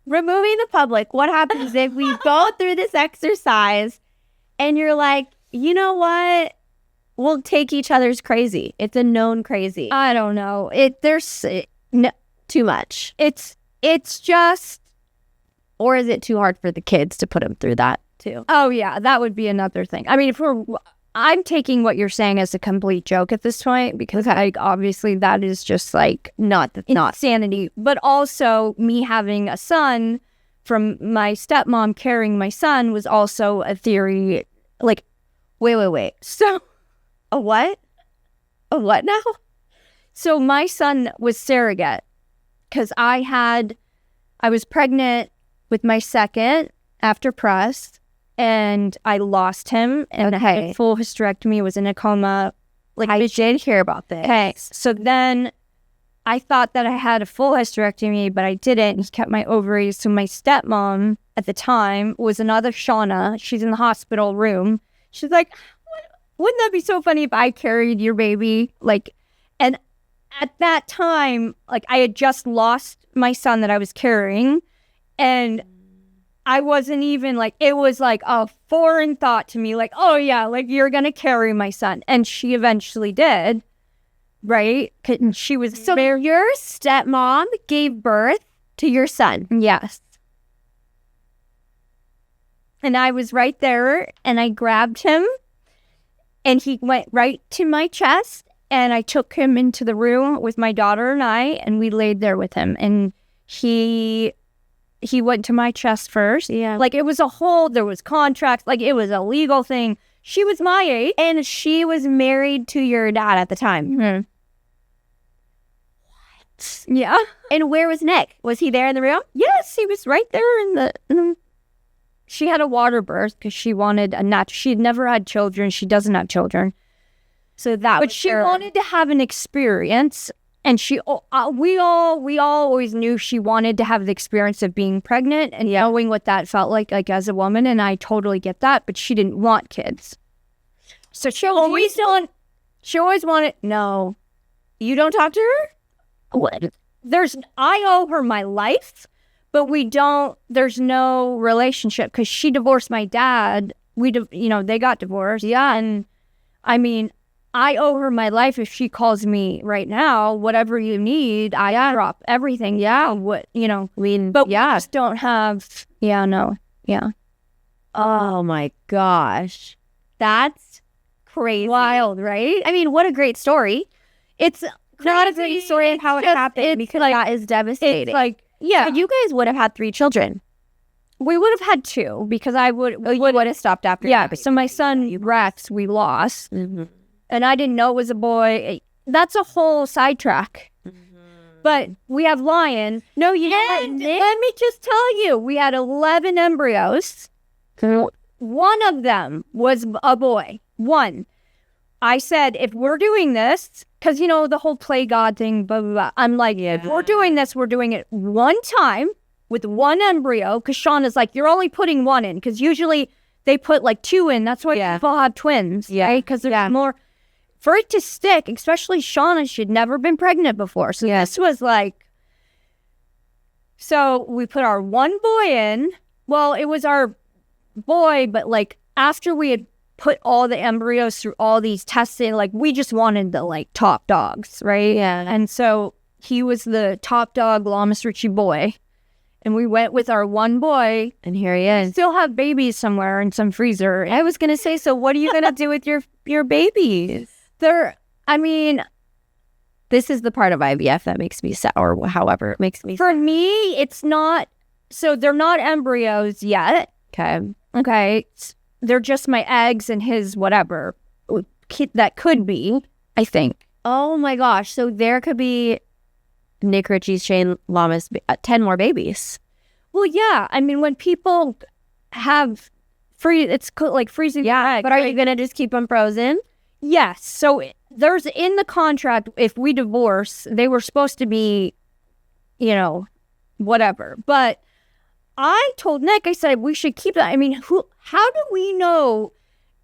S1: Removing the public. What happens if we go through this exercise and you're like, you know what? We'll take each other's crazy. It's a known crazy.
S2: I don't know.
S1: Too much.
S2: It's just.
S1: Or is it too hard for the kids to put them through that too?
S2: Oh yeah, that would be another thing. I mean, I'm taking what you're saying as a complete joke at this point because obviously that is just like
S1: Not
S2: insanity. But also me having a son from my stepmom carrying my son was also a theory. Like,
S1: wait.
S2: so
S1: A what? A what now?
S2: So my son was surrogate because I was pregnant with my second after press and I lost him and I had a full hysterectomy, was in a coma.
S1: Like, I did hear about this.
S2: Okay, so then I thought that I had a full hysterectomy, but I didn't. He kept my ovaries. So my stepmom at the time was another Shauna. She's in the hospital room. She's like, wouldn't that be so funny if I carried your baby? Like, and at that time, like, I had just lost my son that I was carrying. And I wasn't even like, it was like a foreign thought to me. Like, oh yeah, like, you're going to carry my son. And she eventually did. Right? And she was
S1: So your stepmom gave birth to your son.
S2: Yes. And I was right there and I grabbed him and he went right to my chest and I took him into the room with my daughter and I and we laid there with him and he went to my chest first.
S1: Yeah.
S2: Like, it was there was contracts, like, it was a legal thing. She was my age.
S1: And she was married to your dad at the time.
S2: Mm-hmm.
S1: What?
S2: Yeah.
S1: And where was Nik? Was he there in the room?
S2: Yes, he was right there in the... she had a water birth because she wanted a natural. She had never had children. She doesn't have children.
S1: So that,
S2: but she wanted to have an experience, and we all always knew she wanted to have the experience of being pregnant and knowing what that felt like as a woman. And I totally get that, but she didn't want kids. So she always wanted. No,
S1: you don't talk to her.
S2: What? I owe her my life, but there's no relationship because she divorced my dad. They got divorced. Yeah. And I mean, I owe her my life. If she calls me right now, whatever you need, I drop everything. Yeah. But we just don't have, no. Yeah.
S1: Oh my gosh. That's crazy.
S2: Wild, right?
S1: I mean, what a great story. It's not a great story of how it happened because that is devastating.
S2: It's like, yeah.
S1: But you guys would have had 3 children.
S2: We would have had 2 because I would
S1: have stopped after.
S2: Yeah. So my son, Rex, we lost. Mm-hmm. And I didn't know it was a boy. That's a whole sidetrack. Mm-hmm. But we have Lion.
S1: No, you
S2: didn't. Let me just tell you, we had 11 embryos. One of them was a boy. One. I said, if we're doing this, because, the whole play God thing, blah, blah, blah. I'm like, if we're doing this, we're doing it one time with one embryo. Because Sean is like, you're only putting 1 in. Because usually they put like 2 in. That's why people have twins. Yeah. Right? Because there's more. For it to stick, especially Shauna, she'd never been pregnant before. So this was like, so we put our one boy in. Well, it was our boy, but like after we had put all the embryos through all these testing, like we just wanted the like top dogs, right?
S1: Yeah.
S2: And so he was the top dog Lamas Richie boy. And we went with our one boy.
S1: And here he is.
S2: We still have babies somewhere in some freezer.
S1: I was going to say, so what are you going to do with your babies? This is the part of IVF that makes me sad, or however it makes me
S2: For me, it's not, so they're not embryos yet. Okay. They're just my eggs and his whatever. That could be, I think.
S1: Oh my gosh. So there could be Nik Richie's, Shayne Lamas, 10 more babies.
S2: Well, yeah. I mean, when people have it's like freezing eggs.
S1: But are you going to just keep them frozen?
S2: Yes. So there's in the contract, if we divorce, they were supposed to be, whatever. But I told Nick, I said, we should keep that. I mean, how do we know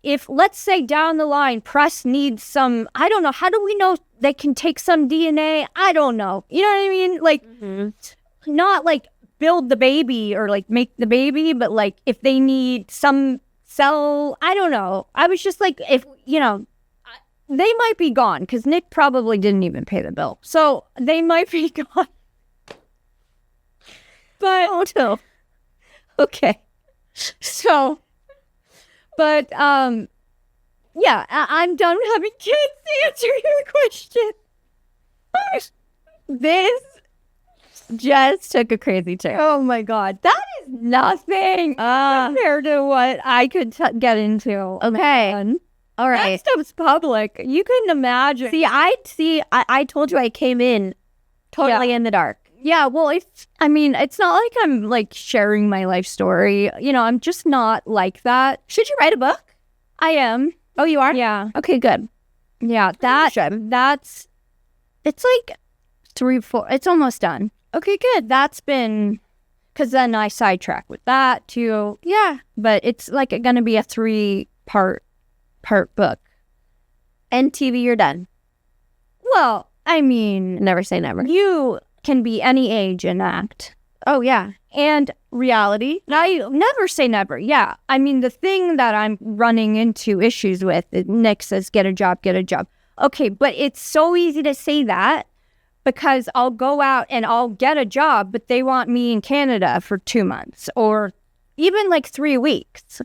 S2: if, let's say down the line, press needs some, I don't know. How do we know they can take some DNA? I don't know. You know what I mean? Like, not like build the baby or like make the baby, but like if they need some cell, I don't know. I was just like, if, they might be gone because Nick probably didn't even pay the bill. So they might be gone. But,
S1: oh no. Okay.
S2: So, but, yeah, I'm done having kids to answer your question.
S1: This just took a crazy turn.
S2: Oh my God. That is nothing compared to what I could get into.
S1: Okay. All right.
S2: That stuff's public. You couldn't imagine.
S1: I told you I came in totally in the dark.
S2: Yeah, well, it's not like I'm like sharing my life story. I'm just not like that.
S1: Should you write a book?
S2: I am.
S1: Oh, you are?
S2: Yeah.
S1: Okay, good.
S2: Yeah, it's like 3, 4, it's almost done. Okay, good. That's been, because then I sidetrack with that too.
S1: Yeah.
S2: But it's like going to be a 3-part book.
S1: And TV, you're done.
S2: Well, I mean,
S1: never say never.
S2: You can be any age and act.
S1: Oh, yeah.
S2: And reality. I never say never. Yeah. I mean, the thing that I'm running into issues with, Nick says, get a job. Okay, but it's so easy to say that because I'll go out and I'll get a job, but they want me in Canada for 2 months or even like 3 weeks.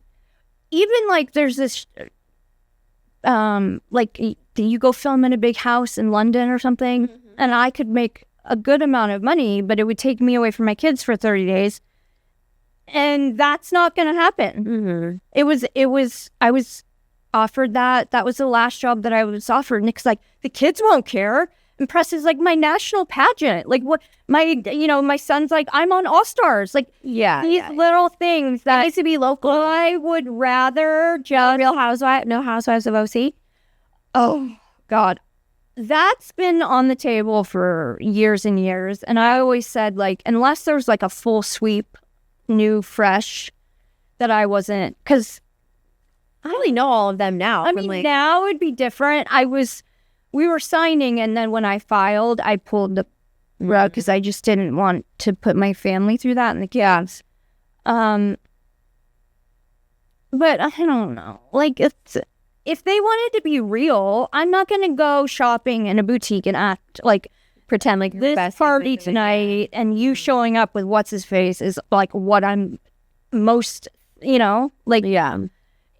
S2: Even like there's this, like you go film in a big house in London or something, and I could make a good amount of money, but it would take me away from my kids for 30 days. And that's not going to happen. I was offered that. That was the last job that I was offered. Nick's like, the kids won't care. impressive. Like my national pageant, like what my son's like, I'm on All Stars, like these little things that
S1: needs to be local.
S2: I would rather just
S1: Real Housewives, no Housewives of OC.
S2: Oh God, that's been on the table for years and years, and I always said like unless there's like a full sweep, new, fresh, that I wasn't because.
S1: I really know all of them now.
S2: I mean, now it'd be different. We were signing, and then when I filed, I pulled the rug because I just didn't want to put my family through that and the kids. But I don't know. Like, if they wanted to be real, I'm not going to go shopping in a boutique and act like
S1: pretend like
S2: this party tonight and you showing up with what's his face is like what I'm most, like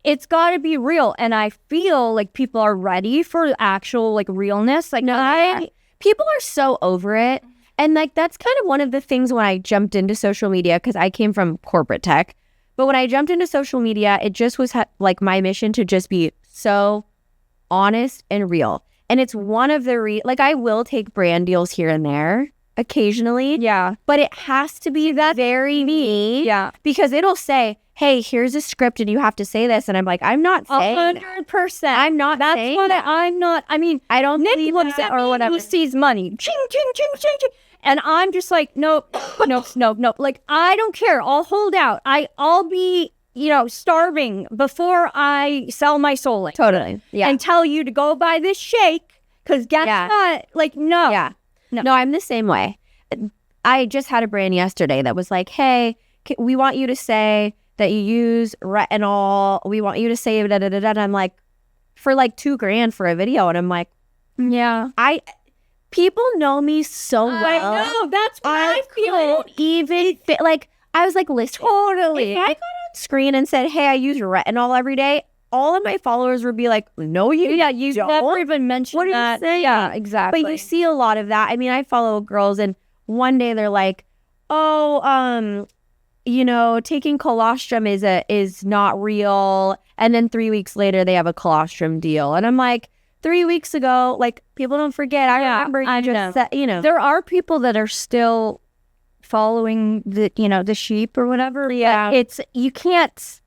S2: it's got to be real. And I feel like people are ready for actual like realness. Like
S1: people are so over it. And like, that's kind of one of the things when I jumped into social media, because I came from corporate tech. But when I jumped into social media, it just was like my mission to just be so honest and real. And it's one of the like I will take brand deals here and there occasionally.
S2: Yeah.
S1: But it has to be that very me.
S2: Yeah.
S1: Because it'll say, hey, here's a script and you have to say this. And I'm like, I'm not saying
S2: 100%.
S1: I'm not
S2: That's
S1: saying
S2: what
S1: that.
S2: I'm not. I mean,
S1: I don't
S2: Nik looks at
S1: or whatever.
S2: Who sees money. Ching, ching, ching, ching, ching. And I'm just like, nope. Like, I don't care. I'll hold out. I'll be, starving before I sell my soul.
S1: Totally. Yeah.
S2: And tell you to go buy this shake. Because guess what? Like, no.
S1: Yeah. No, I'm the same way. I just had a brand yesterday that was like, hey, we want you to say that you use retinol. We want you to say da da da da. I'm like, for like $2,000 for a video. And I'm like,
S2: yeah.
S1: People know me so well.
S2: I know. That's what I feel.
S1: Even like, I was like, listen,
S2: totally.
S1: If I got on screen and said, hey, I use retinol every day, all of my followers would be like, no, you
S2: don't. Never even mentioned
S1: what
S2: that.
S1: Are you saying?
S2: Yeah, exactly.
S1: But you see a lot of that. I mean, I follow girls and one day they're like, oh, taking colostrum is not real. And then 3 weeks later, they have a colostrum deal. And I'm like, 3 weeks ago, like, people don't forget. I remember you just said,
S2: There are people that are still following the sheep or whatever.
S1: Yeah.
S2: You can't,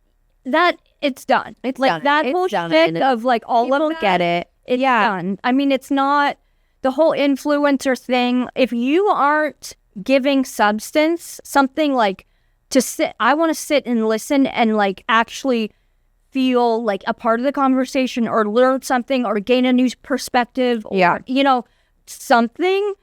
S2: it's done.
S1: It's
S2: like
S1: done.
S2: That
S1: it's
S2: whole
S1: done.
S2: shit of like all
S1: people
S2: of that.
S1: Get it.
S2: It's done. I mean, it's not the whole influencer thing. If you aren't giving substance, something like to sit, I want to sit and listen and like actually feel like a part of the conversation or learn something or gain a new perspective or, something.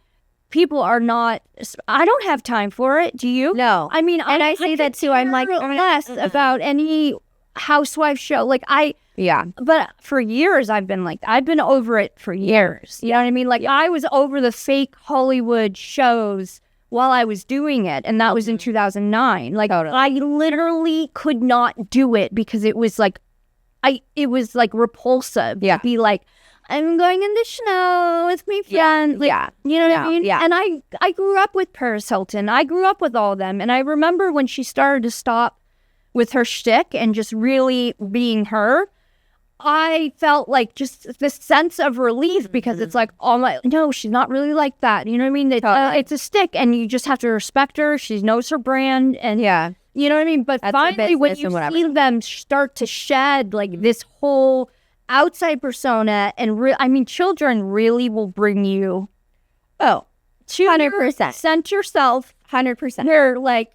S2: People are not, I don't have time for it. Do you?
S1: No.
S2: I mean,
S1: and I say that too. I'm like,
S2: less about any housewife show. Like but for years I've been over it for years. You know what I mean? Like I was over the fake Hollywood shows while I was doing it. And that was in 2009. Like I literally could not do it because it was like, it was like repulsive to be like, I'm going in the snow with my friends. You know what I mean?
S1: Yeah.
S2: And I grew up with Paris Hilton. I grew up with all of them. And I remember when she started to stop with her shtick and just really being her, I felt like just this sense of relief because it's like, no, she's not really like that. You know what I mean? It's a stick and you just have to respect her. She knows her brand. And you know what I mean? But
S1: that's
S2: finally, when you see them start to shed like this whole outside persona and children really will bring you
S1: 100%
S2: sent yourself
S1: 100%.
S2: You're like,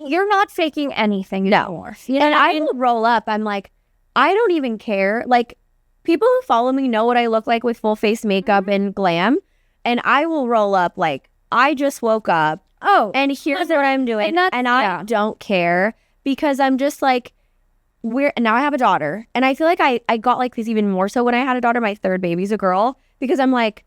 S2: you're not faking anything anymore.
S1: And I will roll up. I'm like, I don't even care. Like, people who follow me know what I look like with full face makeup and glam. And I will roll up like, I just woke up.
S2: Oh,
S1: and here's what I'm doing. And I don't care because I'm just like, now I have a daughter. And I feel like I got like this even more so when I had a daughter. My third baby's a girl because I'm like,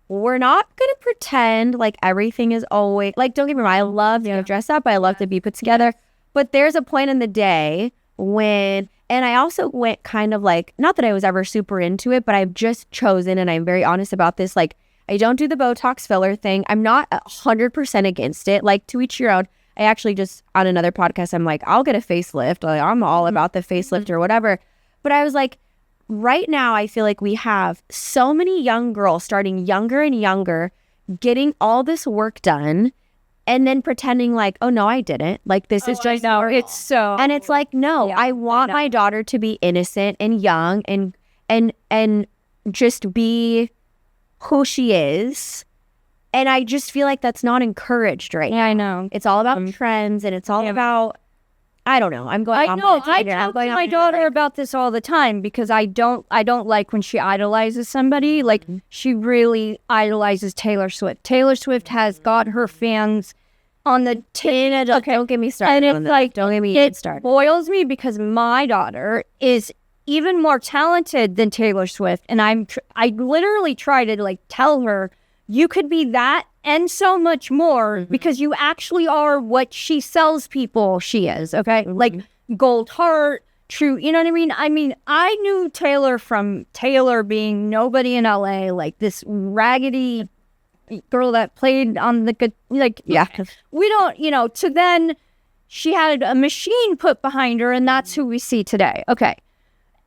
S1: we're not going to pretend like everything is always like, don't get me wrong. I love to dress up. I love to be put together. But there's a point in the day when, and I also went kind of like, not that I was ever super into it, but I've just chosen, and I'm very honest about this, like, I don't do the Botox filler thing. I'm not 100% against it. Like, to each your own. I actually just, on another podcast, I'm like, I'll get a facelift. Like, I'm all about the facelift or whatever. But I was like, right now I feel like we have so many young girls starting younger and younger, getting all this work done, and then pretending like, oh no, I didn't. Like this is just normal.
S2: It's so,
S1: and it's like, no,
S2: Yeah,
S1: I want my daughter to be innocent and young and just be who she is. And I just feel like that's not encouraged right now.
S2: I know.
S1: It's all about trends, and it's all about, I don't know. I'm going.
S2: I know. I talk to my daughter about this all the time because I don't like when she idolizes somebody. Like she really idolizes Taylor Swift. Taylor Swift has got her fans on the tin.
S1: Okay, don't get me started.
S2: And it's like,
S1: don't get me
S2: it
S1: started.
S2: boils me because my daughter is even more talented than Taylor Swift, and I literally try to like tell her, you could be that and so much more because you actually are what she sells people she is, okay? Like gold heart, true, you know what I mean? I mean, I knew Taylor from Taylor being nobody in LA, like this raggedy girl that played on the good, like,
S1: Yeah.
S2: we don't, you know, to then she had a machine put behind her and that's who we see today. Okay.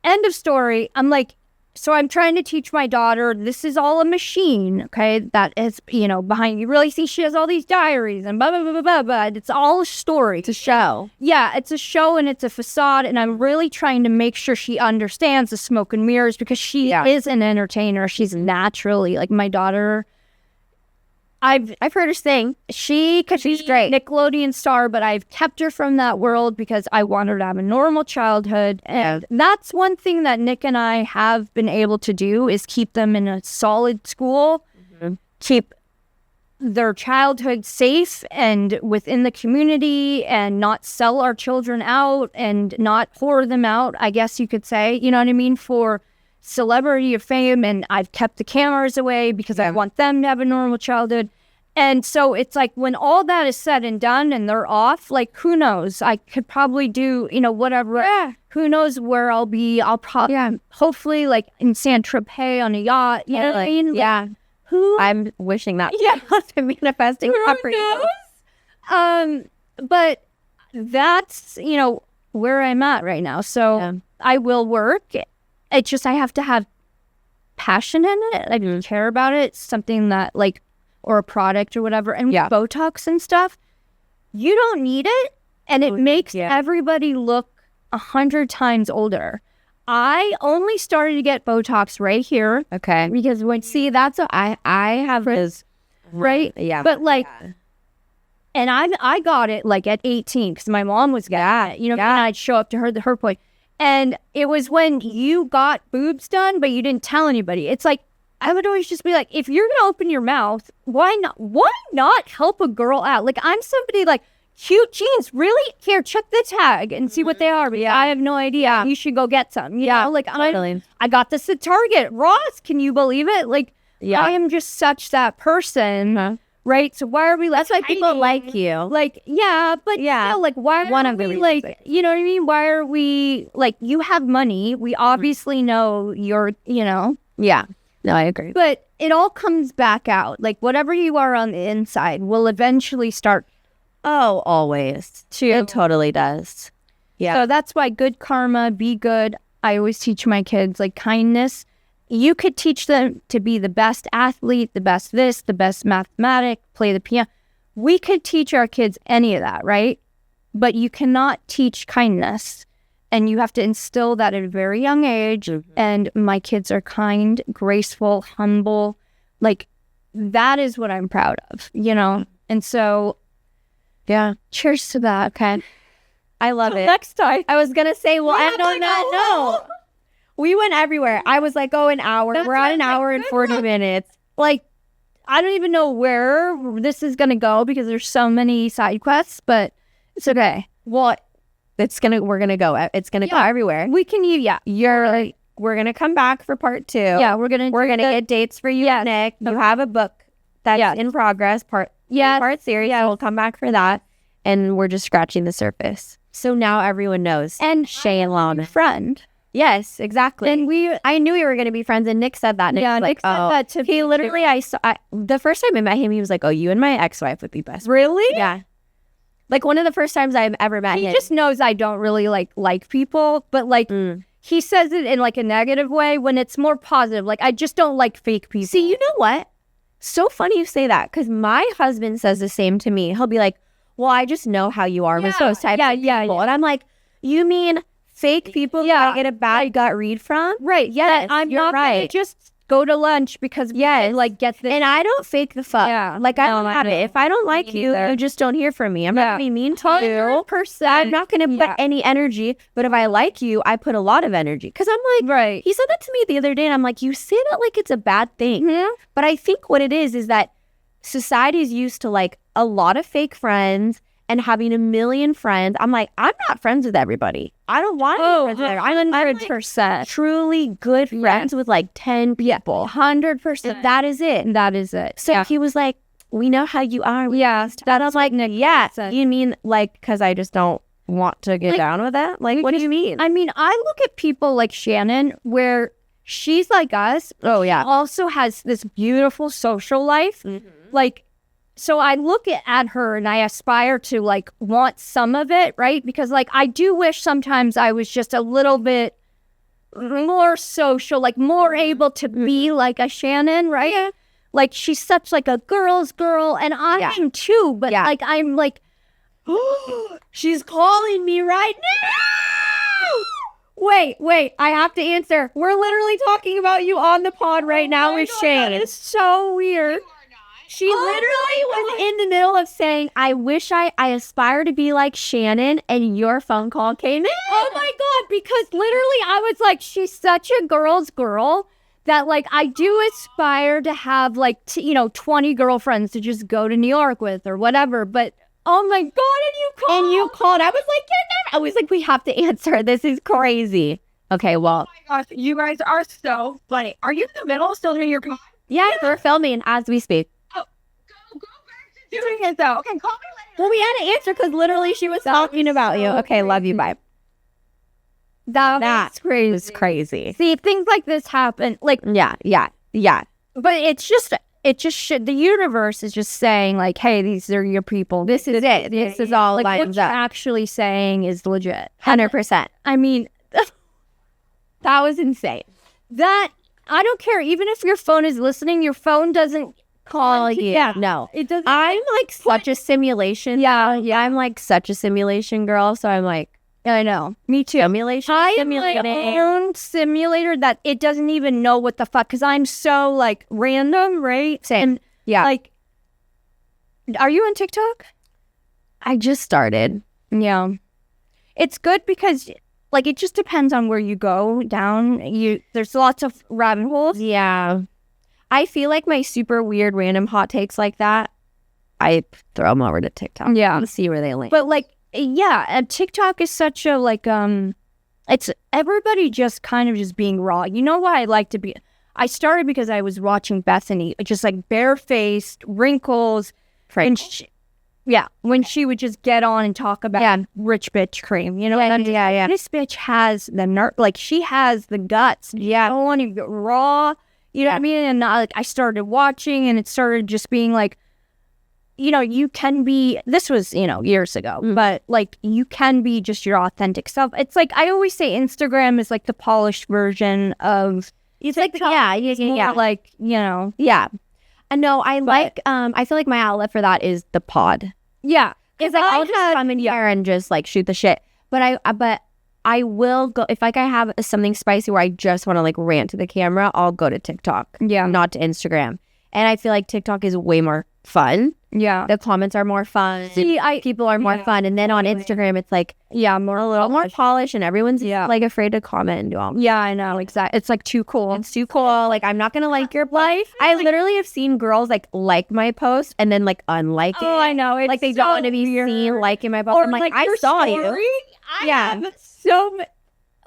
S2: End of story. I'm like, so I'm trying to teach my daughter, this is all a machine, okay, that is, you know, behind you. Really see she has all these diaries and blah, blah, blah, blah, blah, blah. It's all a story.
S1: It's a show.
S2: Yeah, it's a show and it's a facade. And I'm really trying to make sure she understands the smoke and mirrors because she is an entertainer. She's naturally, like my daughter, I've heard her sing. She's great. Nickelodeon star, but I've kept her from that world because I want her to have a normal childhood. And that's one thing that Nick and I have been able to do is keep them in a solid school, keep their childhood safe and within the community and not sell our children out and not whore them out, I guess you could say, you know what I mean, for celebrity or fame. And I've kept the cameras away because I want them to have a normal childhood. And so it's like when all that is said and done and they're off, like who knows, I could probably do, you know, whatever, who knows where I'll be. I'll probably hopefully like in San Tropez on a yacht, you know what I mean?
S1: Yeah.
S2: Who
S1: I'm wishing that to manifesting
S2: but that's, you know, where I'm at right now. So I will work. It's just I have to have passion in it. I care about it. Something that like, or a product or whatever. And with Botox and stuff, you don't need it. And it makes everybody look 100 times older. I only started to get Botox right here.
S1: Okay.
S2: Because that's what I have this, right?
S1: Yeah.
S2: But like, and I got it like at 18 because my mom was getting it, you know, and I'd show up to her point. And it was when you got boobs done, but you didn't tell anybody. It's like, I would always just be like, if you're going to open your mouth, why not help a girl out? Like, I'm somebody like, cute jeans, really? Here, check the tag and see what they are. But I have no idea. You should go get some. You know, like,
S1: totally.
S2: I got this at Target. Ross, can you believe it? Like, I am just such that person. Right? So why are we
S1: That's why people like you.
S2: Like, but still, like, why are we, like, you know what I mean? Why are we, like, you have money. We obviously know you're, you know.
S1: Yeah. No, I agree.
S2: But it all comes back out. Like, whatever you are on the inside will eventually start.
S1: Oh, always. It totally does. Yeah.
S2: So that's why good karma, be good. I always teach my kids, like, kindness. You could teach them to be the best athlete, the best this, the best mathematic, play the piano. We could teach our kids any of that, right? But you cannot teach kindness. And you have to instill that at a very young age. And my kids are kind, graceful, humble. Like, that is what I'm proud of, you know? And so, cheers to that, okay?
S1: I love it.
S2: Next time.
S1: I was going to say, well, I don't know. We went everywhere. I was like, an hour. We're at an hour and 40 minutes.
S2: Like, I don't even know where this is going to go because there's so many side quests, but it's okay.
S1: Well, we're going to go. It's going to go everywhere.
S2: We can,
S1: You're like, we're going to come back for part 2.
S2: Yeah, we're going
S1: to get dates for you, Nick. You have a book that's in progress, part series. Yeah, we'll come back for that. And we're just scratching the surface. So now everyone knows.
S2: And
S1: Shayne Lamas.
S2: Friend.
S1: Yes, exactly.
S2: And
S1: I knew we were going to be friends, and Nick said that.
S2: Nick said that to
S1: he literally, the first time I met him, he was like, oh, you and my ex-wife would be best.
S2: Really?
S1: Yeah. Like one of the first times I've ever met him.
S2: He just knows I don't really like people, but like he says it in like a negative way when it's more positive. Like, I just don't like fake people.
S1: See, you know what? So funny you say that, because my husband says the same to me. He'll be like, well, I just know how you are with those types of people. And I'm like, you mean fake people that I get a bad gut read from?
S2: Right.
S1: Yes,
S2: I'm
S1: you're
S2: not
S1: right.
S2: gonna just go to lunch because like get this.
S1: And I don't fake the fuck.
S2: Yeah.
S1: Like, I don't have it. If I don't like you, you just don't hear from me. I'm not going to be mean to you.
S2: 100%.
S1: I'm not going to put any energy. But if I like you, I put a lot of energy. Because I'm like, he said that to me the other day. And I'm like, you say that like it's a bad thing. But I think what it is that society is used to like a lot of fake friends and having a million friends. I'm like, I'm not friends with everybody. I don't want to be friends with everybody. I'm
S2: 100%.
S1: truly good friends with like 10 people.
S2: 100%.
S1: That is it.
S2: That is it.
S1: So he was like, we know how you are. That I was like, you mean like, because I just don't want to get down with that? Like, what do you mean?
S2: I mean, I look at people like Shannon where she's like us.
S1: Oh, yeah.
S2: Also has this beautiful social life. Like, so I look at her and I aspire to like want some of it, right? Because like I do wish sometimes I was just a little bit more social, like more able to be like a Shannon, right? Yeah. Like she's such like a girl's girl, and I am too. But like I'm like,
S1: she's calling me right now. Wait, I have to answer. We're literally talking about you on the pod right now with Shayne.
S2: It's so weird.
S1: She literally was in the middle of saying, I wish I aspire to be like Shannon, and your phone call came in.
S2: Oh my God, because literally I was like, she's such a girl's girl that like I do aspire to have like, 20 girlfriends to just go to New York with or whatever. But oh my God,
S1: and you called. I was like, I was like, we have to answer. This is crazy. Okay, well.
S3: Oh my gosh, you guys are so funny. Are you in the middle still doing your pod?
S1: Yeah, we're filming as we speak.
S3: Go back to doing it though. Okay, call me later.
S1: Well, we had to answer because literally she was talking about you. Okay, love you, bye.
S2: That's crazy.
S1: Was crazy.
S2: See, things like this happen. Like,
S1: yeah.
S2: But it just should. The universe is just saying, like, hey, these are your people.
S1: This is it. This is all
S2: like
S1: lines
S2: what you're
S1: up.
S2: actually saying is legit.
S1: 100%.
S2: I mean,
S1: that was insane.
S2: That I don't care. Even if your phone is listening, your phone doesn't
S1: call you.
S2: Yeah,
S1: no,
S2: it doesn't.
S1: I'm like such a simulation.
S2: Yeah.
S1: I'm like such a simulation girl. So I'm like,
S2: I know. Me too.
S1: Simulation.
S2: I am my own simulator that it doesn't even know what the fuck, because I'm so like random, right?
S1: Same.
S2: And,
S1: yeah.
S2: Like, are you on TikTok?
S1: I just started.
S2: Yeah. It's good because like it just depends on where you go down. There's lots of rabbit holes.
S1: Yeah. I feel like my super weird random hot takes like that, I throw them over to TikTok.
S2: Yeah.
S1: And see where they land.
S2: But like, yeah, and TikTok is such a like it's everybody just kind of just being raw. You know why I like to be? I started because I was watching Bethany, just like barefaced, wrinkles, and when she would just get on and talk about rich bitch cream, you know?
S1: Yeah.
S2: This bitch has the nerve, like she has the guts.
S1: Yeah.
S2: I don't want to get raw, you know what I mean? And I started watching, and it started just being like, you can be, this was, years ago, but like you can be just your authentic self. It's like, I always say Instagram is like the polished version of,
S1: it's like, yeah.
S2: Like,
S1: Yeah. And no, I feel like my outlet for that is the pod.
S2: Yeah.
S1: It's like, I'll just come in here and just like shoot the shit. But I will go, if like I have something spicy where I just want to like rant to the camera, I'll go to TikTok.
S2: Yeah.
S1: Not to Instagram. And I feel like TikTok is way more fun.
S2: Yeah.
S1: The comments are more fun.
S2: See,
S1: people are more fun. And then on Instagram, it's like, a little more polished, and everyone's like afraid to comment and do all.
S2: Yeah, I know. Exactly. It's like too cool.
S1: It's too cool. Like, I'm not going to like your life. I literally have seen girls like my post and then like unlike it.
S2: Oh, I know. It's
S1: like they don't want to be seen liking my post.
S2: Or
S1: I'm like I
S2: your
S1: saw
S2: story?
S1: you.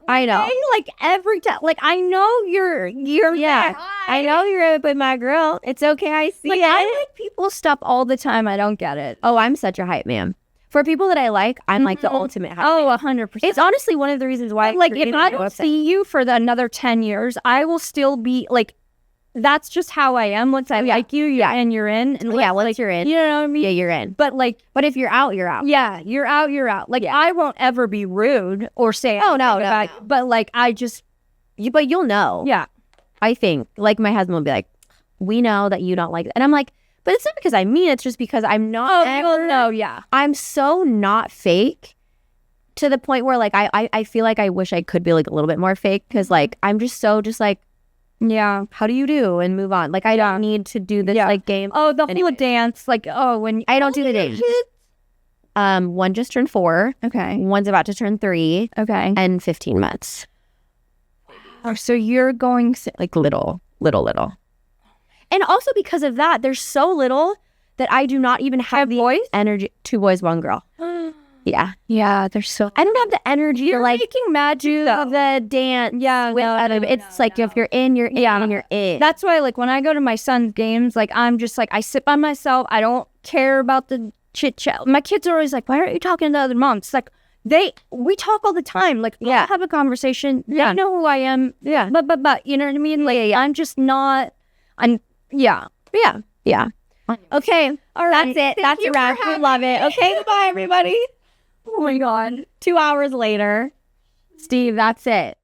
S2: I know. Like every time, like I know you're
S1: I know you're with my girl. It's okay. I see it.
S2: I like people stuff all the time. I don't get it.
S1: Oh, I'm such a hype man. For people that I like, I'm like the ultimate hype man.
S2: 100%.
S1: It's honestly one of the reasons why.
S2: Like if I don't see you for another 10 years, I will still be like that's just how I am. Once I like you, and you're in. And
S1: once you're in.
S2: You know what I mean?
S1: Yeah, you're in.
S2: But like,
S1: but if you're out, you're out.
S2: Yeah, you're out, you're out. Like, I won't ever be rude or say,
S1: no.
S2: But like, I just,
S1: but you'll know.
S2: Yeah.
S1: I think, like, my husband will be like, we know that you don't like it. And I'm like, but it's not because I mean, it's just because I'm not. I'm so not fake to the point where, like, I feel like I wish I could be, like, a little bit more fake because, like, I'm just so like, how do you do? And move on. Like, I don't need to do this, like, game.
S2: Oh, the whole dance. Like, when
S1: I don't do the dance. One just turned 4.
S2: Okay.
S1: One's about to turn 3.
S2: Okay.
S1: And 15 months.
S2: Oh, so you're going
S1: like little. And also because of that, there's so little that I do not even have the
S2: boys?
S1: energy. 2 boys, 1 girl. Yeah.
S2: Yeah, they're so.
S1: I don't have the energy.
S2: You're
S1: like
S2: making magic
S1: of the dance.
S2: Yeah,
S1: It's like if you're in, you're in. And you're in.
S2: That's why, like, when I go to my son's games, like, I'm just like, I sit by myself. I don't care about the chit chat. My kids are always like, why aren't you talking to other moms? It's like, we talk all the time. Like, I'll have a conversation. They know who I am.
S1: Yeah.
S2: But you know what I mean? Like, I'm just not. Yeah.
S1: Okay. All right. That's it. That's a wrap. We love it. Okay. Goodbye, everybody.
S2: Oh my God.
S1: 2 hours later. Steve, that's it.